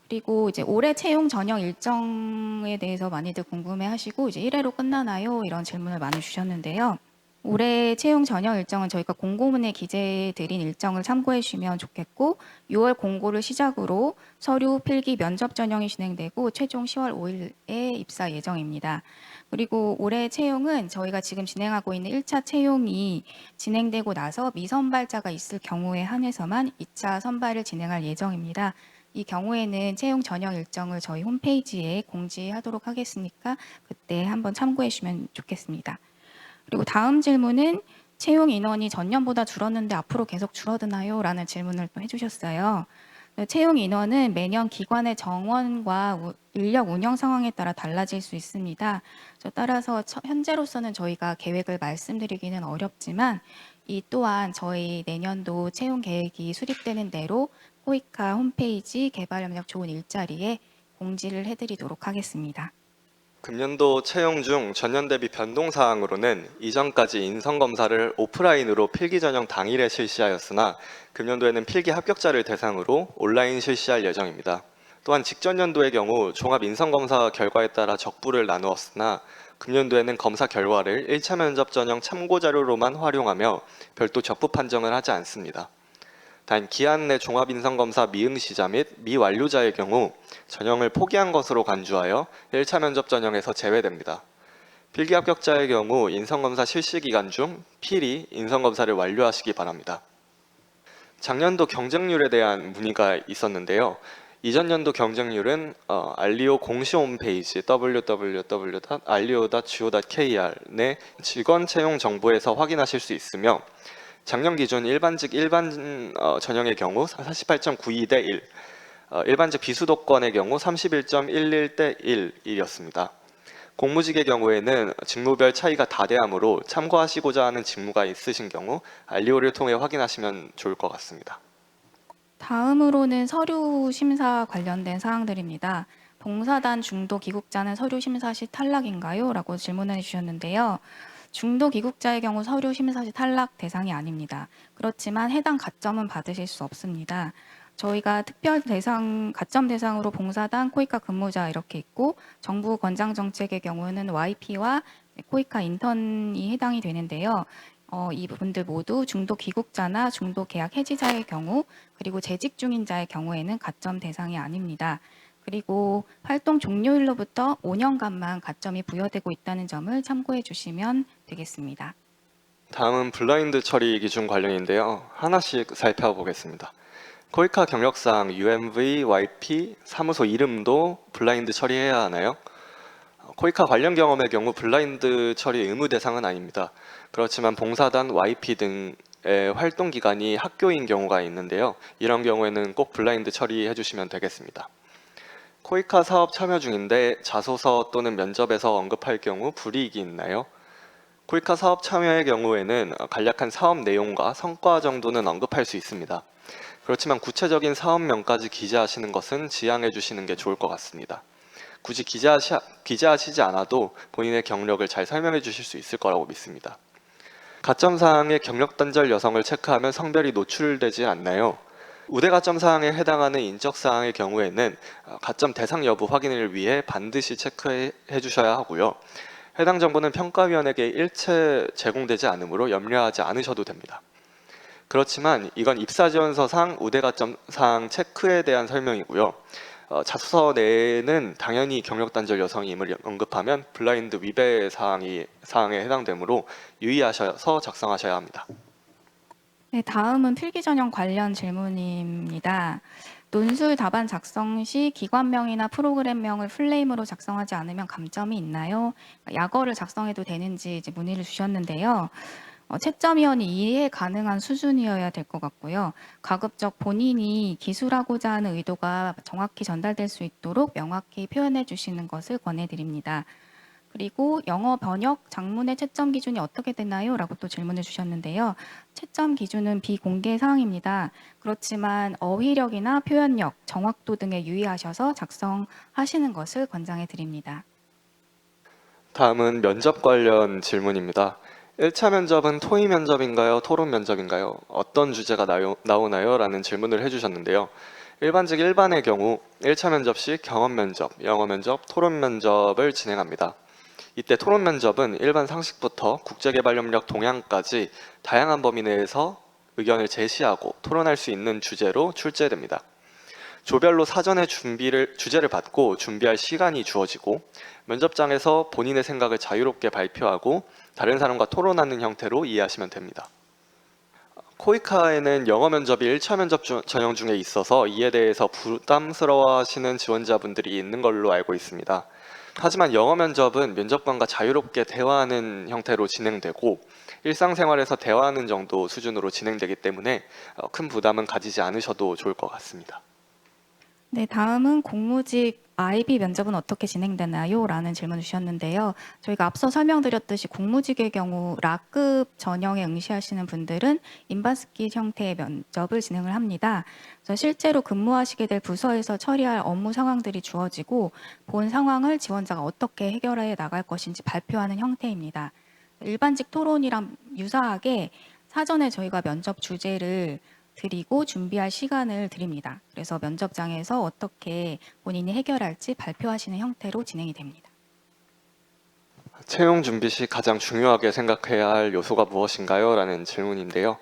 그리고 이제 올해 채용 전형 일정에 대해서 많이들 궁금해하시고 이제 1회로 끝나나요? 이런 질문을 많이 주셨는데요. 올해 채용 전형 일정은 저희가 공고문에 기재해 드린 일정을 참고해 주시면 좋겠고 6월 공고를 시작으로 서류 필기 면접 전형이 진행되고 최종 10월 5일에 입사 예정입니다. 그리고 올해 채용은 저희가 지금 진행하고 있는 1차 채용이 진행되고 나서 미선발자가 있을 경우에 한해서만 2차 선발을 진행할 예정입니다. 이 경우에는 채용 전형 일정을 저희 홈페이지에 공지하도록 하겠으니까 그때 한번 참고해 주시면 좋겠습니다. 그리고 다음 질문은 채용 인원이 전년보다 줄었는데 앞으로 계속 줄어드나요? 라는 질문을 또 해주셨어요. 채용 인원은 매년 기관의 정원과 인력 운영 상황에 따라 달라질 수 있습니다. 따라서 현재로서는 저희가 계획을 말씀드리기는 어렵지만 이 또한 저희 내년도 채용 계획이 수립되는 대로 코이카 홈페이지 개발 협력 좋은 일자리에 공지를 해드리도록 하겠습니다. 금년도 채용 중 전년 대비 변동 사항으로는 이전까지 인성 검사를 오프라인으로 필기 전형 당일에 실시하였으나 금년도에는 필기 합격자를 대상으로 온라인 실시할 예정입니다. 또한 직전 연도의 경우 종합 인성 검사 결과에 따라 적부를 나누었으나 금년도에는 검사 결과를 1차 면접 전형 참고 자료로만 활용하며 별도 적부 판정을 하지 않습니다. 단 기한 내 종합 인성 검사 미응시자 및 미완료자의 경우 전형을 포기한 것으로 간주하여 1차 면접 전형에서 제외됩니다. 필기 합격자의 경우 인성검사 실시 기간 중 필히 인성검사를 완료하시기 바랍니다. 작년도 경쟁률에 대한 문의가 있었는데요. 이전 연도 경쟁률은 알리오 공식 홈페이지 www.alio.go.kr 내 직원 채용 정보에서 확인하실 수 있으며 작년 기준 일반직 전형의 경우 48.92 대 1, 일반직 비수도권의 경우 31.11 대 1이었습니다. 공무직의 경우에는 직무별 차이가 다대하므로 참고하시고자 하는 직무가 있으신 경우 알리오를 통해 확인하시면 좋을 것 같습니다. 다음으로는 서류 심사 관련된 사항들입니다. 봉사단 중도 기국자는 서류 심사 시 탈락인가요? 라고 질문해 주셨는데요. 중도 기국자의 경우 서류 심사 시 탈락 대상이 아닙니다. 그렇지만 해당 가점은 받으실 수 없습니다. 저희가 특별 대상, 가점 대상으로 봉사단, 코이카 근무자 이렇게 있고 정부 권장 정책의 경우는 YP와 코이카 인턴이 해당이 되는데요. 이 부분들 모두 중도 귀국자나 중도 계약 해지자의 경우 그리고 재직 중인 자의 경우에는 가점 대상이 아닙니다. 그리고 활동 종료일로부터 5년간만 가점이 부여되고 있다는 점을 참고해 주시면 되겠습니다. 다음은 블라인드 처리 기준 관련인데요. 하나씩 살펴보겠습니다. 코이카 경력상 UMV, YP, 사무소 이름도 블라인드 처리해야 하나요? 코이카 관련 경험의 경우 블라인드 처리 의무 대상은 아닙니다. 그렇지만 봉사단, YP 등의 활동 기간이 학교인 경우가 있는데요. 이런 경우에는 꼭 블라인드 처리해 주시면 되겠습니다. 코이카 사업 참여 중인데 자소서 또는 면접에서 언급할 경우 불이익이 있나요? 코이카 사업 참여의 경우에는 간략한 사업 내용과 성과 정도는 언급할 수 있습니다. 그렇지만 구체적인 사업명까지 기재하시는 것은 지양해 주시는 게 좋을 것 같습니다. 굳이 기재하시지 않아도 본인의 경력을 잘 설명해 주실 수 있을 거라고 믿습니다. 가점사항의 경력 단절 여성을 체크하면 성별이 노출되지 않나요? 우대 가점 사항에 해당하는 인적 사항의 경우에는 가점 대상 여부 확인을 위해 반드시 체크해 주셔야 하고요. 해당 정보는 평가위원에게 일체 제공되지 않으므로 염려하지 않으셔도 됩니다. 그렇지만 이건 입사지원서상 우대 가점 사항 체크에 대한 설명이고요. 자소서 내에는 당연히 경력 단절 여성임을 언급하면 블라인드 위배 사항에 해당되므로 유의하셔서 작성하셔야 합니다. 네, 다음은 필기 전형 관련 질문입니다. 논술 답안 작성 시 기관명이나 프로그램명을 풀네임으로 작성하지 않으면 감점이 있나요? 약어를 작성해도 되는지 이제 문의를 주셨는데요. 채점위원이 이해 가능한 수준이어야 될 것 같고요. 가급적 본인이 기술하고자 하는 의도가 정확히 전달될 수 있도록 명확히 표현해 주시는 것을 권해드립니다. 그리고 영어 번역 장문의 채점 기준이 어떻게 되나요? 라고 또 질문을 주셨는데요. 채점 기준은 비공개 사항입니다. 그렇지만 어휘력이나 표현력, 정확도 등에 유의하셔서 작성하시는 것을 권장해 드립니다. 다음은 면접 관련 질문입니다. 1차 면접은 토의 면접인가요? 토론 면접인가요? 어떤 주제가 나오나요? 라는 질문을 해주셨는데요. 일반직 일반의 경우 1차 면접 시 경험 면접, 영어 면접, 토론 면접을 진행합니다. 이때 토론 면접은 일반 상식부터 국제개발협력 동향까지 다양한 범위 내에서 의견을 제시하고 토론할 수 있는 주제로 출제됩니다. 조별로 사전에 주제를 받고 준비할 시간이 주어지고 면접장에서 본인의 생각을 자유롭게 발표하고 다른 사람과 토론하는 형태로 이해하시면 됩니다. 코이카에는 영어 면접이 1차 면접 전형 중에 있어서 이에 대해서 부담스러워하시는 지원자분들이 있는 걸로 알고 있습니다. 하지만 영어 면접은 면접관과 자유롭게 대화하는 형태로 진행되고 일상생활에서 대화하는 정도 수준으로 진행되기 때문에 큰 부담은 가지지 않으셔도 좋을 것 같습니다. 네, 다음은 공무직 IB 면접은 어떻게 진행되나요? 라는 질문을 주셨는데요. 저희가 앞서 설명드렸듯이 공무직의 경우 라급 전형에 응시하시는 분들은 인바스킷 형태의 면접을 진행을 합니다. 그래서 실제로 근무하시게 될 부서에서 처리할 업무 상황들이 주어지고 본 상황을 지원자가 어떻게 해결해 나갈 것인지 발표하는 형태입니다. 일반직 토론이랑 유사하게 사전에 저희가 면접 주제를 드리고 준비할 시간을 드립니다. 그래서 면접장에서 어떻게 본인이 해결할지 발표하시는 형태로 진행이 됩니다. 채용 준비 시 가장 중요하게 생각해야 할 요소가 무엇인가요? 라는 질문인데요.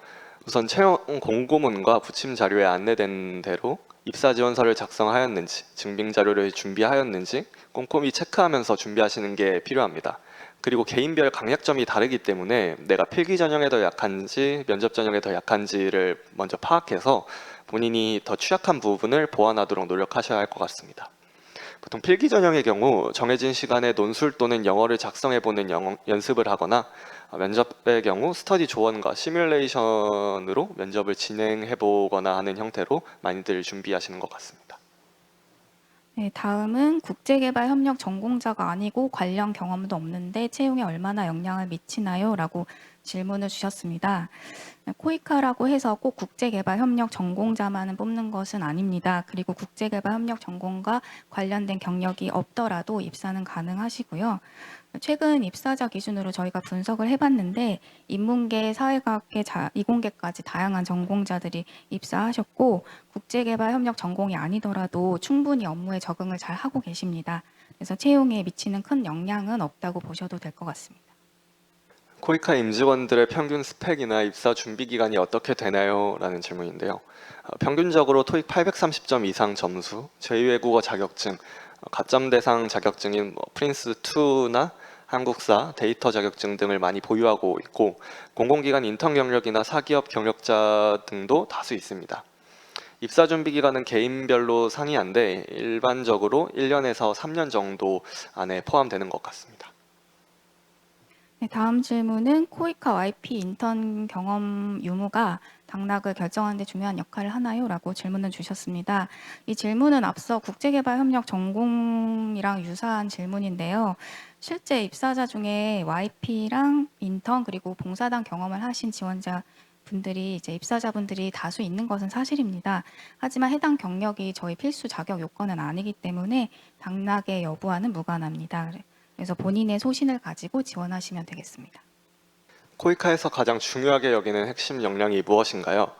우선 채용 공고문과 부침 자료에 안내된 대로 입사 지원서를 작성하였는지, 증빙 자료를 준비하였는지 꼼꼼히 체크하면서 준비하시는 게 필요합니다. 그리고 개인별 강약점이 다르기 때문에 내가 필기 전형에 더 약한지 면접 전형에 더 약한지를 먼저 파악해서 본인이 더 취약한 부분을 보완하도록 노력하셔야 할 것 같습니다. 보통 필기 전형의 경우 정해진 시간에 논술 또는 영어를 작성해보는 연습을 하거나 면접의 경우 스터디 조언과 시뮬레이션으로 면접을 진행해보거나 하는 형태로 많이들 준비하시는 것 같습니다. 네, 다음은 국제개발 협력 전공자가 아니고 관련 경험도 없는데 채용에 얼마나 영향을 미치나요? 라고 질문을 주셨습니다. 코이카라고 해서 꼭 국제개발 협력 전공자만은 뽑는 것은 아닙니다. 그리고 국제개발 협력 전공과 관련된 경력이 없더라도 입사는 가능하시고요. 최근 입사자 기준으로 저희가 분석을 해봤는데 인문계, 사회과학계, 이공계까지 다양한 전공자들이 입사하셨고 국제개발 협력 전공이 아니더라도 충분히 업무에 적응을 잘 하고 계십니다. 그래서 채용에 미치는 큰 영향은 없다고 보셔도 될 것 같습니다. 코이카 임직원들의 평균 스펙이나 입사 준비 기간이 어떻게 되나요? 라는 질문인데요. 평균적으로 토익 830점 이상 점수, 제2외국어 자격증, 가점 대상 자격증인 프린스2나 한국사, 데이터 자격증 등을 많이 보유하고 있고 공공기관 인턴 경력이나 사기업 경력자 등도 다수 있습니다. 입사 준비 기간은 개인별로 상이한데 일반적으로 1년에서 3년 정도 안에 포함되는 것 같습니다. 네, 다음 질문은 코이카 YP 인턴 경험 유무가 당락을 결정하는 데 중요한 역할을 하나요? 라고 질문을 주셨습니다. 이 질문은 앞서 국제개발협력 전공이랑 유사한 질문인데요. 실제 입사자 중에 YP랑 인턴 그리고 봉사단 경험을 하신 지원자 분들이 이제 입사자분들이 다수 있는 것은 사실입니다. 하지만 해당 경력이 저희 필수 자격 요건은 아니기 때문에 당락의 여부와는 무관합니다. 그래서 본인의 소신을 가지고 지원하시면 되겠습니다. 코이카에서 가장 중요하게 여기는 핵심 역량이 무엇인가요?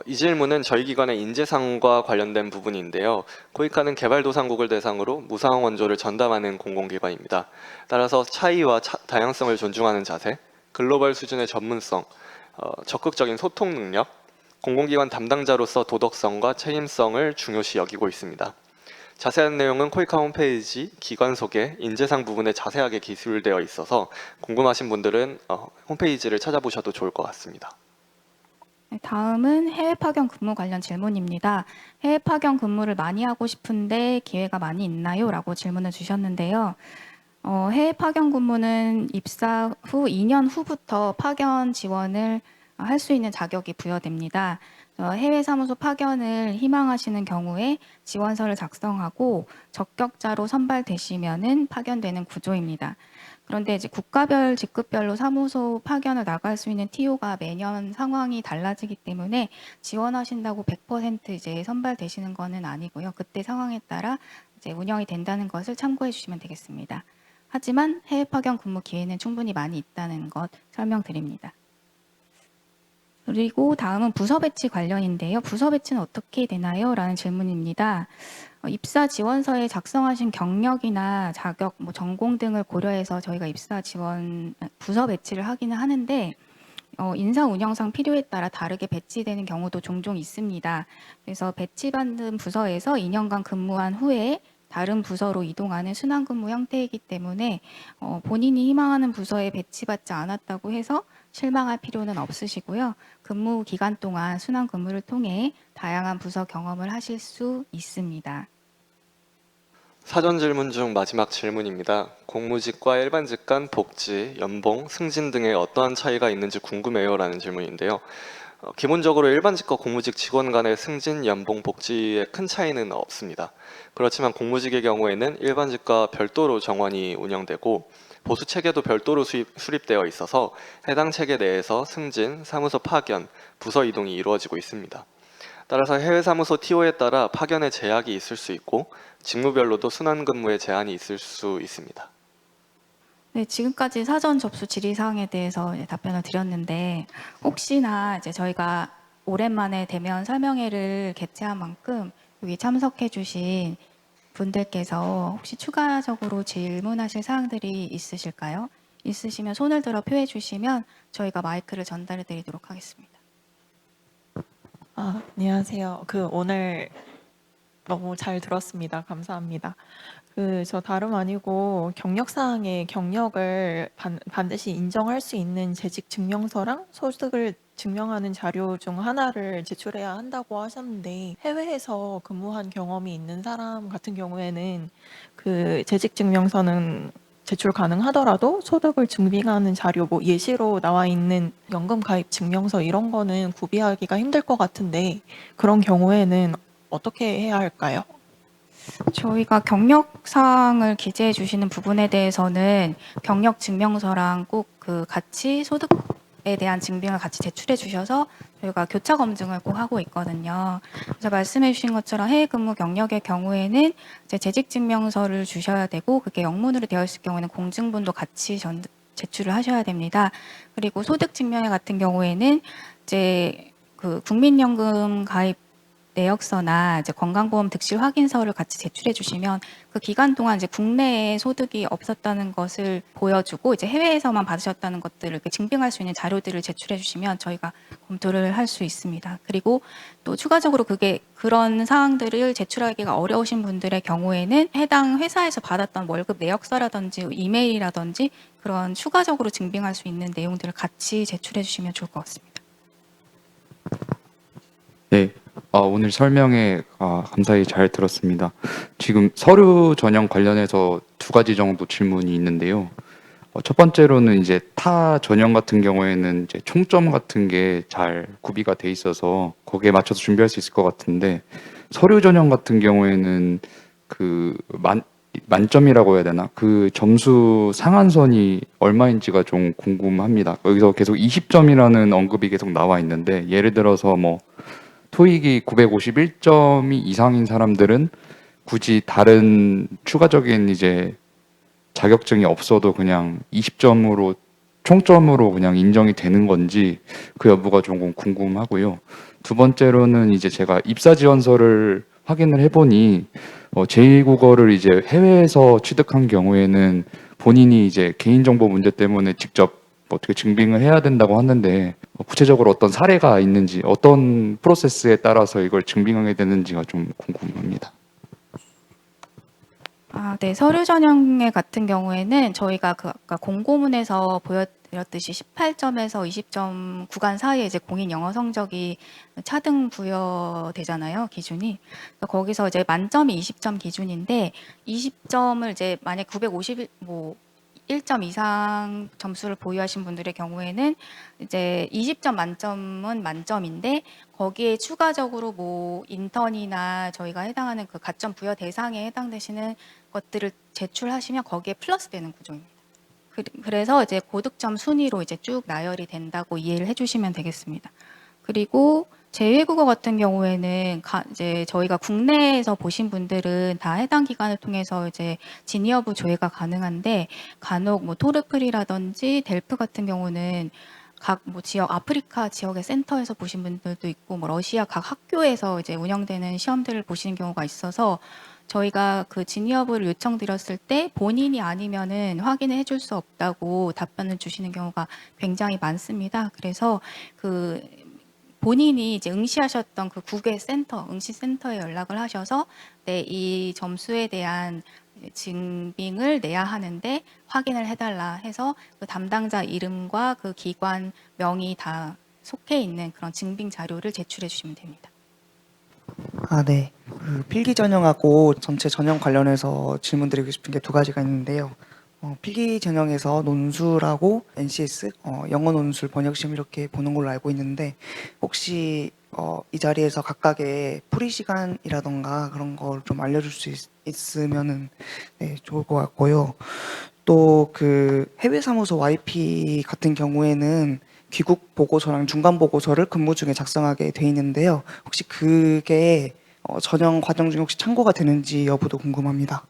이 질문은 저희 기관의 인재상과 관련된 부분인데요. 코이카는 개발도상국을 대상으로 무상원 원조를 전담하는 공공기관입니다. 따라서 차이와 다양성을 존중하는 자세, 글로벌 수준의 전문성, 적극적인 소통 능력, 공공기관 담당자로서 도덕성과 책임성을 중요시 여기고 있습니다. 자세한 내용은 코이카 홈페이지 기관 소개, 인재상 부분에 자세하게 기술되어 있어서 궁금하신 분들은 홈페이지를 찾아보셔도 좋을 것 같습니다. 네, 다음은 해외 파견 근무 관련 질문입니다. 해외 파견 근무를 많이 하고 싶은데 기회가 많이 있나요? 라고 질문을 주셨는데요. 해외 파견 근무는 입사 후 2년 후부터 파견 지원을 할 수 있는 자격이 부여됩니다. 해외 사무소 파견을 희망하시는 경우에 지원서를 작성하고 적격자로 선발되시면은 파견되는 구조입니다. 그런데 이제 국가별 직급별로 사무소 파견을 나갈 수 있는 TO가 매년 상황이 달라지기 때문에 지원하신다고 100% 이제 선발되시는 거는 아니고요. 그때 상황에 따라 이제 운영이 된다는 것을 참고해 주시면 되겠습니다. 하지만 해외 파견 근무 기회는 충분히 많이 있다는 것 설명드립니다. 그리고 다음은 부서 배치 관련인데요. 부서 배치는 어떻게 되나요? 라는 질문입니다. 입사 지원서에 작성하신 경력이나 자격, 전공 등을 고려해서 저희가 입사 지원 부서 배치를 하기는 하는데 인사 운영상 필요에 따라 다르게 배치되는 경우도 종종 있습니다. 그래서 배치받은 부서에서 2년간 근무한 후에 다른 부서로 이동하는 순환근무 형태이기 때문에 본인이 희망하는 부서에 배치받지 않았다고 해서 실망할 필요는 없으시고요. 근무 기간 동안 순환근무를 통해 다양한 부서 경험을 하실 수 있습니다. 사전 질문 중 마지막 질문입니다. 공무직과 일반직 간 복지, 연봉, 승진 등의 어떠한 차이가 있는지 궁금해요 라는 질문인데요. 기본적으로 일반직과 공무직 직원 간의 승진, 연봉, 복지에 큰 차이는 없습니다. 그렇지만 공무직의 경우에는 일반직과 별도로 정원이 운영되고 보수 체계도 별도로 수립되어 있어서 해당 체계 내에서 승진, 사무소 파견, 부서 이동이 이루어지고 있습니다. 따라서 해외 사무소 TO에 따라 파견에 제약이 있을 수 있고 직무별로도 순환 근무에 제한이 있을 수 있습니다. 네, 지금까지 사전 접수 질의사항에 대해서 답변을 드렸는데 혹시나 이제 저희가 오랜만에 대면 설명회를 개최한 만큼 여기 참석해 주신 분들께서 혹시 추가적으로 질문하실 사항들이 있으실까요? 있으시면 손을 들어 표해 주시면 저희가 마이크를 전달해 드리도록 하겠습니다. 안녕하세요. 오늘 너무 잘 들었습니다. 감사합니다. 저 다름 아니고 경력사항에 경력을 반드시 인정할 수 있는 재직 증명서랑 소득을 증명하는 자료 중 하나를 제출해야 한다고 하셨는데 해외에서 근무한 경험이 있는 사람 같은 경우에는 재직 증명서는 제출 가능하더라도 소득을 증빙하는 자료, 예시로 나와 있는 연금 가입 증명서 이런 거는 구비하기가 힘들 것 같은데 그런 경우에는 어떻게 해야 할까요? 저희가 경력사항을 기재해 주시는 부분에 대해서는 경력 증명서랑 꼭 같이 소득에 대한 증빙을 같이 제출해 주셔서 저희가 교차 검증을 꼭 하고 있거든요. 그래서 말씀해 주신 것처럼 해외 근무 경력의 경우에는 이제 재직 증명서를 주셔야 되고 그게 영문으로 되어 있을 경우에는 공증본도 같이 제출을 하셔야 됩니다. 그리고 소득 증명회 같은 경우에는 이제 국민연금 가입 내역서나 이제 건강보험 득실 확인서를 같이 제출해 주시면 그 기간 동안 이제 국내에 소득이 없었다는 것을 보여주고 이제 해외에서만 받으셨다는 것들을 이렇게 증빙할 수 있는 자료들을 제출해 주시면 저희가 검토를 할 수 있습니다. 그리고 또 추가적으로 그런 사항들을 제출하기가 어려우신 분들의 경우에는 해당 회사에서 받았던 월급 내역서라든지 이메일이라든지 그런 추가적으로 증빙할 수 있는 내용들을 같이 제출해 주시면 좋을 것 같습니다. 네, 오늘 설명에 감사히 잘 들었습니다. 지금 서류 전형 관련해서 두 가지 정도 질문이 있는데요. 첫 번째로는 이제 타 전형 같은 경우에는 이제 총점 같은 게 잘 구비가 돼 있어서 거기에 맞춰서 준비할 수 있을 것 같은데 서류 전형 같은 경우에는 만점이라고 해야 되나? 그 점수 상한선이 얼마인지가 좀 궁금합니다. 여기서 계속 20점이라는 언급이 계속 나와 있는데 예를 들어서 토익이 951점이 이상인 사람들은 굳이 다른 추가적인 이제 자격증이 없어도 그냥 20점으로 총점으로 그냥 인정이 되는 건지 그 여부가 조금 궁금하고요. 두 번째로는 이제 제가 입사 지원서를 확인을 해보니 제2국어를 이제 해외에서 취득한 경우에는 본인이 이제 개인정보 문제 때문에 직접 어떻게 증빙을 해야 된다고 하는데 구체적으로 어떤 사례가 있는지 어떤 프로세스에 따라서 이걸 증빙하게 되는지가 좀 궁금합니다. 네. 서류 전형의 같은 경우에는 저희가 그 아까 공고문에서 보여드렸듯이 18점에서 20점 구간 사이에 이제 공인 영어 성적이 차등 부여되잖아요, 기준이. 그래서 거기서 이제 만점이 20점 기준인데 20점을 이제 만약 951, 뭐 1점 이상 점수를 보유하신 분들의 경우에는 이제 20점 만점은 만점인데 거기에 추가적으로 뭐 인턴이나 저희가 해당하는 그 가점 부여 대상에 해당되시는 것들을 제출하시면 거기에 플러스 되는 구조입니다. 그래서 이제 고득점 순위로 이제 쭉 나열이 된다고 이해를 해주시면 되겠습니다. 그리고 제2외국어 같은 경우에는 이제 저희가 국내에서 보신 분들은 다 해당 기관을 통해서 이제 진위여부 조회가 가능한데 간혹 뭐 토르플이라든지 델프 같은 경우는 각 뭐 지역 아프리카 지역의 센터에서 보신 분들도 있고 뭐 러시아 각 학교에서 이제 운영되는 시험들을 보시는 경우가 있어서 저희가 그 진위여부를 요청드렸을 때 본인이 아니면은 확인을 해줄 수 없다고 답변을 주시는 경우가 굉장히 많습니다. 그래서 그 본인이 이제 응시하셨던 그 국외 센터, 응시센터에 연락을 하셔서 네, 이 점수에 대한 증빙을 내야 하는데 확인을 해달라 해서 그 담당자 이름과 그 기관 명이 다 속해 있는 그런 증빙 자료를 제출해 주시면 됩니다. 네. 그 필기 전형하고 전체 전형 관련해서 질문드리고 싶은 게 두 가지가 있는데요. 필기 전형에서 논술하고 NCS, 영어 논술 번역시험 이렇게 보는 걸로 알고 있는데 혹시 이 자리에서 각각의 풀이 시간이라던가 그런 걸 좀 알려줄 수 있으면은 네, 좋을 것 같고요. 또 그 해외 사무소 YP 같은 경우에는 귀국 보고서랑 중간 보고서를 근무 중에 작성하게 돼 있는데요. 혹시 그게 전형 과정 중에 혹시 참고가 되는지 여부도 궁금합니다.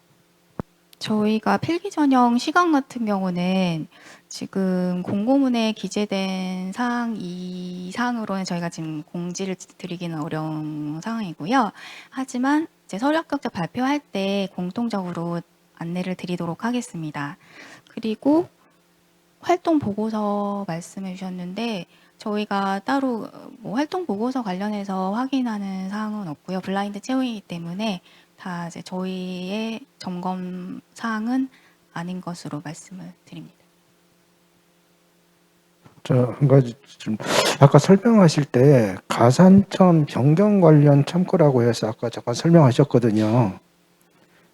저희가 필기 전형 시간 같은 경우는 지금 공고문에 기재된 사항 이상으로는 저희가 지금 공지를 드리기는 어려운 상황이고요. 하지만 이제 서류 합격자 발표할 때 공통적으로 안내를 드리도록 하겠습니다. 그리고 활동 보고서 말씀해 주셨는데 저희가 따로 뭐 활동 보고서 관련해서 확인하는 사항은 없고요. 블라인드 채용이기 때문에 다 이제 저희의 점검 사항은 아닌 것으로 말씀을 드립니다. 한 가지 좀 아까 설명하실 때 가산점 변경 관련 참고라고 해서 아까 잠깐 설명하셨거든요.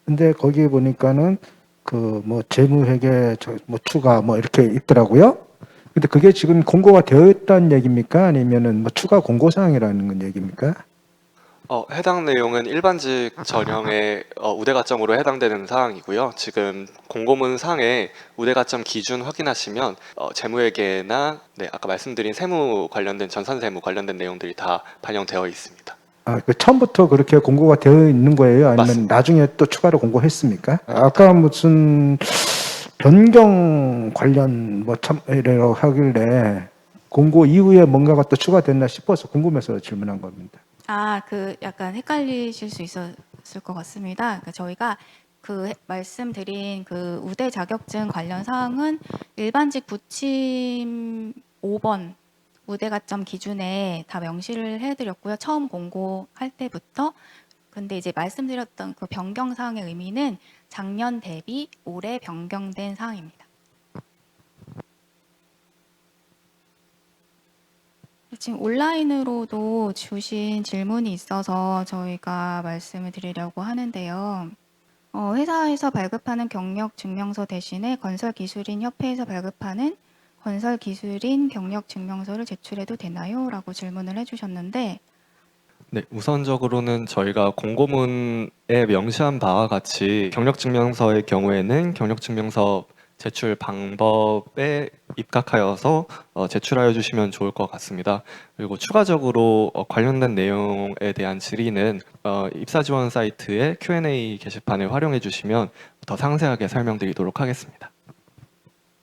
근데 거기 보니까는 그 뭐 재무회계 뭐 추가 뭐 이렇게 있더라고요. 근데 그게 지금 공고가 되어 있다는 얘기입니까? 아니면은 뭐 추가 공고 사항이라는 건 얘기입니까? 해당 내용은 일반직 전형의 우대가점으로 해당되는 사항이고요. 지금 공고문 상에 우대가점 기준 확인하시면 재무회계나 아까 말씀드린 세무 관련된 전산세무 관련된 내용들이 다 반영되어 있습니다. 그 처음부터 그렇게 공고가 되어 있는 거예요? 아니면 맞습니다. 나중에 또 추가로 공고했습니까? 아까 무슨 변경 관련 뭐 참이라고 하길래 공고 이후에 뭔가가 또 추가됐나 싶어서 궁금해서 질문한 겁니다. 그 약간 헷갈리실 수 있었을 것 같습니다. 그러니까 저희가 그 말씀드린 그 우대 자격증 관련 사항은 일반직 부침 5번 우대 가점 기준에 다 명시를 해드렸고요. 처음 공고할 때부터. 근데 이제 말씀드렸던 그 변경 사항의 의미는 작년 대비 올해 변경된 사항입니다. 지금 온라인으로도 주신 질문이 있어서 저희가 말씀을 드리려고 하는데요. 회사에서 발급하는 경력 증명서 대신에 건설기술인 협회에서 발급하는 건설기술인 경력 증명서를 제출해도 되나요? 라고 질문을 해주셨는데 네, 우선적으로는 저희가 공고문에 명시한 바와 같이 경력증명서의 경우에는 경력증명서 제출 방법에 입각하여서 제출하여 주시면 좋을 것 같습니다. 그리고 추가적으로 관련된 내용에 대한 질의는 입사 지원 사이트의 Q&A 게시판을 활용해 주시면 더 상세하게 설명드리도록 하겠습니다.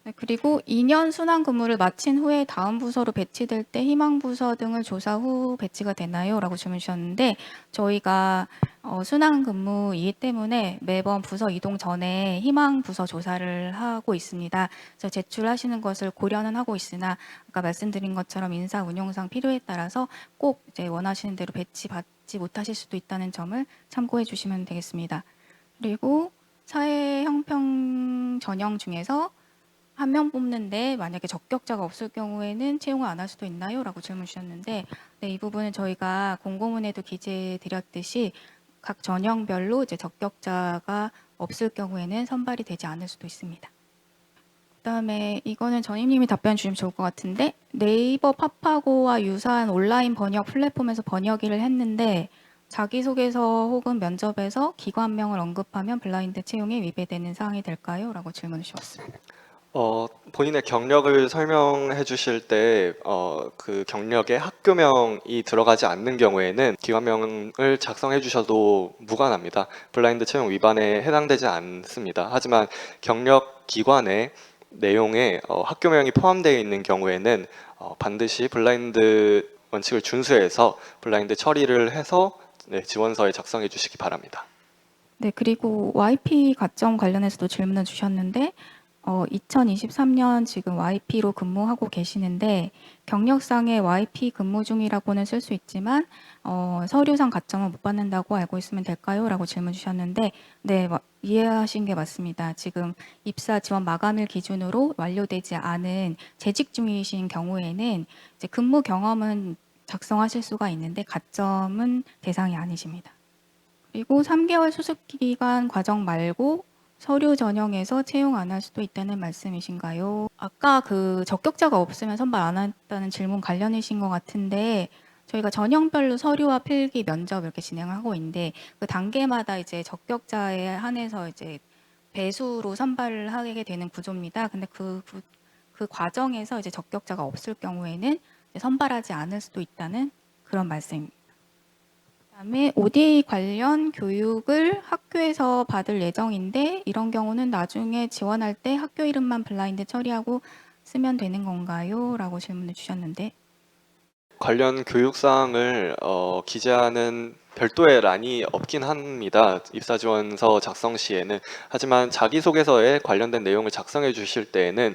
네, 그리고 2년 순환 근무를 마친 후에 다음 부서로 배치될 때 희망 부서 등을 조사 후 배치가 되나요? 라고 질문 주셨는데 저희가 순환 근무이기 때문에 매번 부서 이동 전에 희망 부서 조사를 하고 있습니다. 그래서 제출하시는 것을 고려는 하고 있으나 아까 말씀드린 것처럼 인사 운용상 필요에 따라서 꼭 이제 원하시는 대로 배치받지 못하실 수도 있다는 점을 참고해 주시면 되겠습니다. 그리고 사회 형평 전형 중에서 한 명 뽑는데 만약에 적격자가 없을 경우에는 채용을 안 할 수도 있나요? 라고 질문 주셨는데 네, 이 부분은 저희가 공고문에도 기재해 드렸듯이 각 전형별로 이제 적격자가 없을 경우에는 선발이 되지 않을 수도 있습니다. 그다음에 이거는 전임님이 답변 주시면 좋을 것 같은데 네이버 파파고와 유사한 온라인 번역 플랫폼에서 번역일을 했는데 자기소개서 혹은 면접에서 기관명을 언급하면 블라인드 채용에 위배되는 사항이 될까요? 라고 질문을 주셨습니다. 본인의 경력을 설명해 주실 때, 그 경력에 학교명이 들어가지 않는 경우에는 기관명을 작성해 주셔도 무관합니다. 블라인드 채용 위반에 해당되지 않습니다. 하지만 경력 기관의 내용에 학교명이 포함되어 있는 경우에는 반드시 블라인드 원칙을 준수해서 블라인드 처리를 해서 네, 지원서에 작성해 주시기 바랍니다. 네, 그리고 YP 가점 관련해서도 질문을 주셨는데 2023년 지금 YP로 근무하고 계시는데 경력상에 YP 근무 중이라고는 쓸 수 있지만 서류상 가점을 못 받는다고 알고 있으면 될까요? 라고 질문 주셨는데 네, 이해하신 게 맞습니다. 지금 입사 지원 마감일 기준으로 완료되지 않은 재직 중이신 경우에는 이제 근무 경험은 작성하실 수가 있는데 가점은 대상이 아니십니다. 그리고 3개월 수습 기간 과정 말고 서류 전형에서 채용 안 할 수도 있다는 말씀이신가요? 아까 그 적격자가 없으면 선발 안 한다는 질문 관련이신 것 같은데 저희가 전형별로 서류와 필기, 면접 이렇게 진행하고 있는데 그 단계마다 이제 적격자에 한해서 이제 배수로 선발을 하게 되는 구조입니다. 근데 그 과정에서 이제 적격자가 없을 경우에는 이제 선발하지 않을 수도 있다는 그런 말씀입니다. 그다음에 ODA 관련 교육을 학교에서 받을 예정인데 이런 경우는 나중에 지원할 때 학교 이름만 블라인드 처리하고 쓰면 되는 건가요? 라고 질문을 주셨는데 관련 교육사항을 기재하는 별도의 란이 없긴 합니다. 입사지원서 작성 시에는. 하지만 자기소개서에 관련된 내용을 작성해 주실 때에는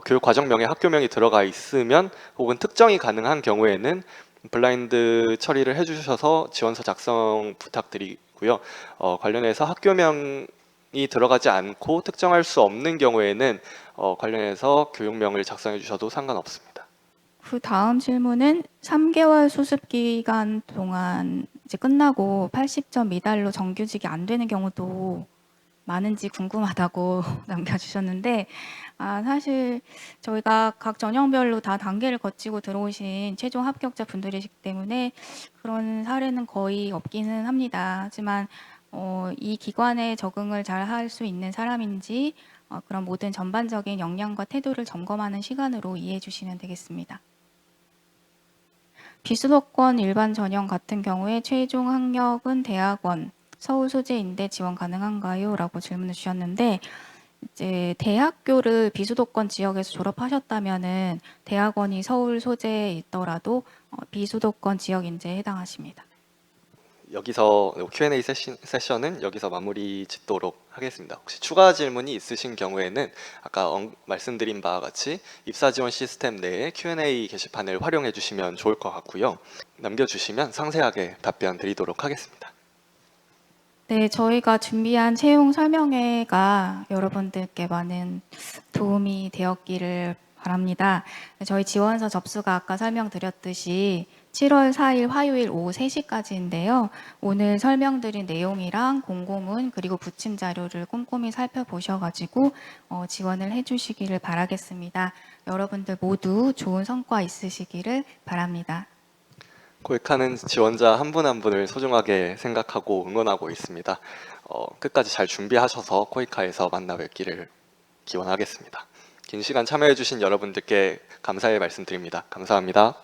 교육 과정명에 학교명이 들어가 있으면 혹은 특정이 가능한 경우에는 블라인드 처리를 해주셔서 지원서 작성 부탁드리고요. 관련해서 학교명이 들어가지 않고 특정할 수 없는 경우에는 관련해서 교육명을 작성해 주셔도 상관없습니다. 그 다음 질문은 3개월 수습 기간 동안 이제 끝나고 80점 미달로 정규직이 안 되는 경우도 많은지 궁금하다고 남겨주셨는데 사실 저희가 각 전형별로 다 단계를 거치고 들어오신 최종 합격자 분들이기 때문에 그런 사례는 거의 없기는 합니다. 하지만 이 기관에 적응을 잘 할 수 있는 사람인지 그런 모든 전반적인 역량과 태도를 점검하는 시간으로 이해해 주시면 되겠습니다. 비수도권 일반 전형 같은 경우에 최종 학력은 대학원, 서울 소재인데 지원 가능한가요? 라고 질문을 주셨는데 이제 대학교를 비수도권 지역에서 졸업하셨다면은 대학원이 서울 소재에 있더라도 비수도권 지역 인재에 해당하십니다. 여기서 Q&A 세션은 여기서 마무리 짓도록 하겠습니다. 혹시 추가 질문이 있으신 경우에는 아까 말씀드린 바와 같이 입사지원 시스템 내에 Q&A 게시판을 활용해 주시면 좋을 것 같고요. 남겨주시면 상세하게 답변 드리도록 하겠습니다. 네, 저희가 준비한 채용 설명회가 여러분들께 많은 도움이 되었기를 바랍니다. 저희 지원서 접수가 아까 설명드렸듯이 7월 4일 화요일 오후 3시까지인데요. 오늘 설명드린 내용이랑 공고문 그리고 부침 자료를 꼼꼼히 살펴보셔가지고 지원을 해주시기를 바라겠습니다. 여러분들 모두 좋은 성과 있으시기를 바랍니다. 코이카는 지원자 한 분 한 분을 소중하게 생각하고 응원하고 있습니다. 끝까지 잘 준비하셔서 코이카에서 만나 뵙기를 기원하겠습니다. 긴 시간 참여해 주신 여러분들께 감사의 말씀드립니다. 감사합니다.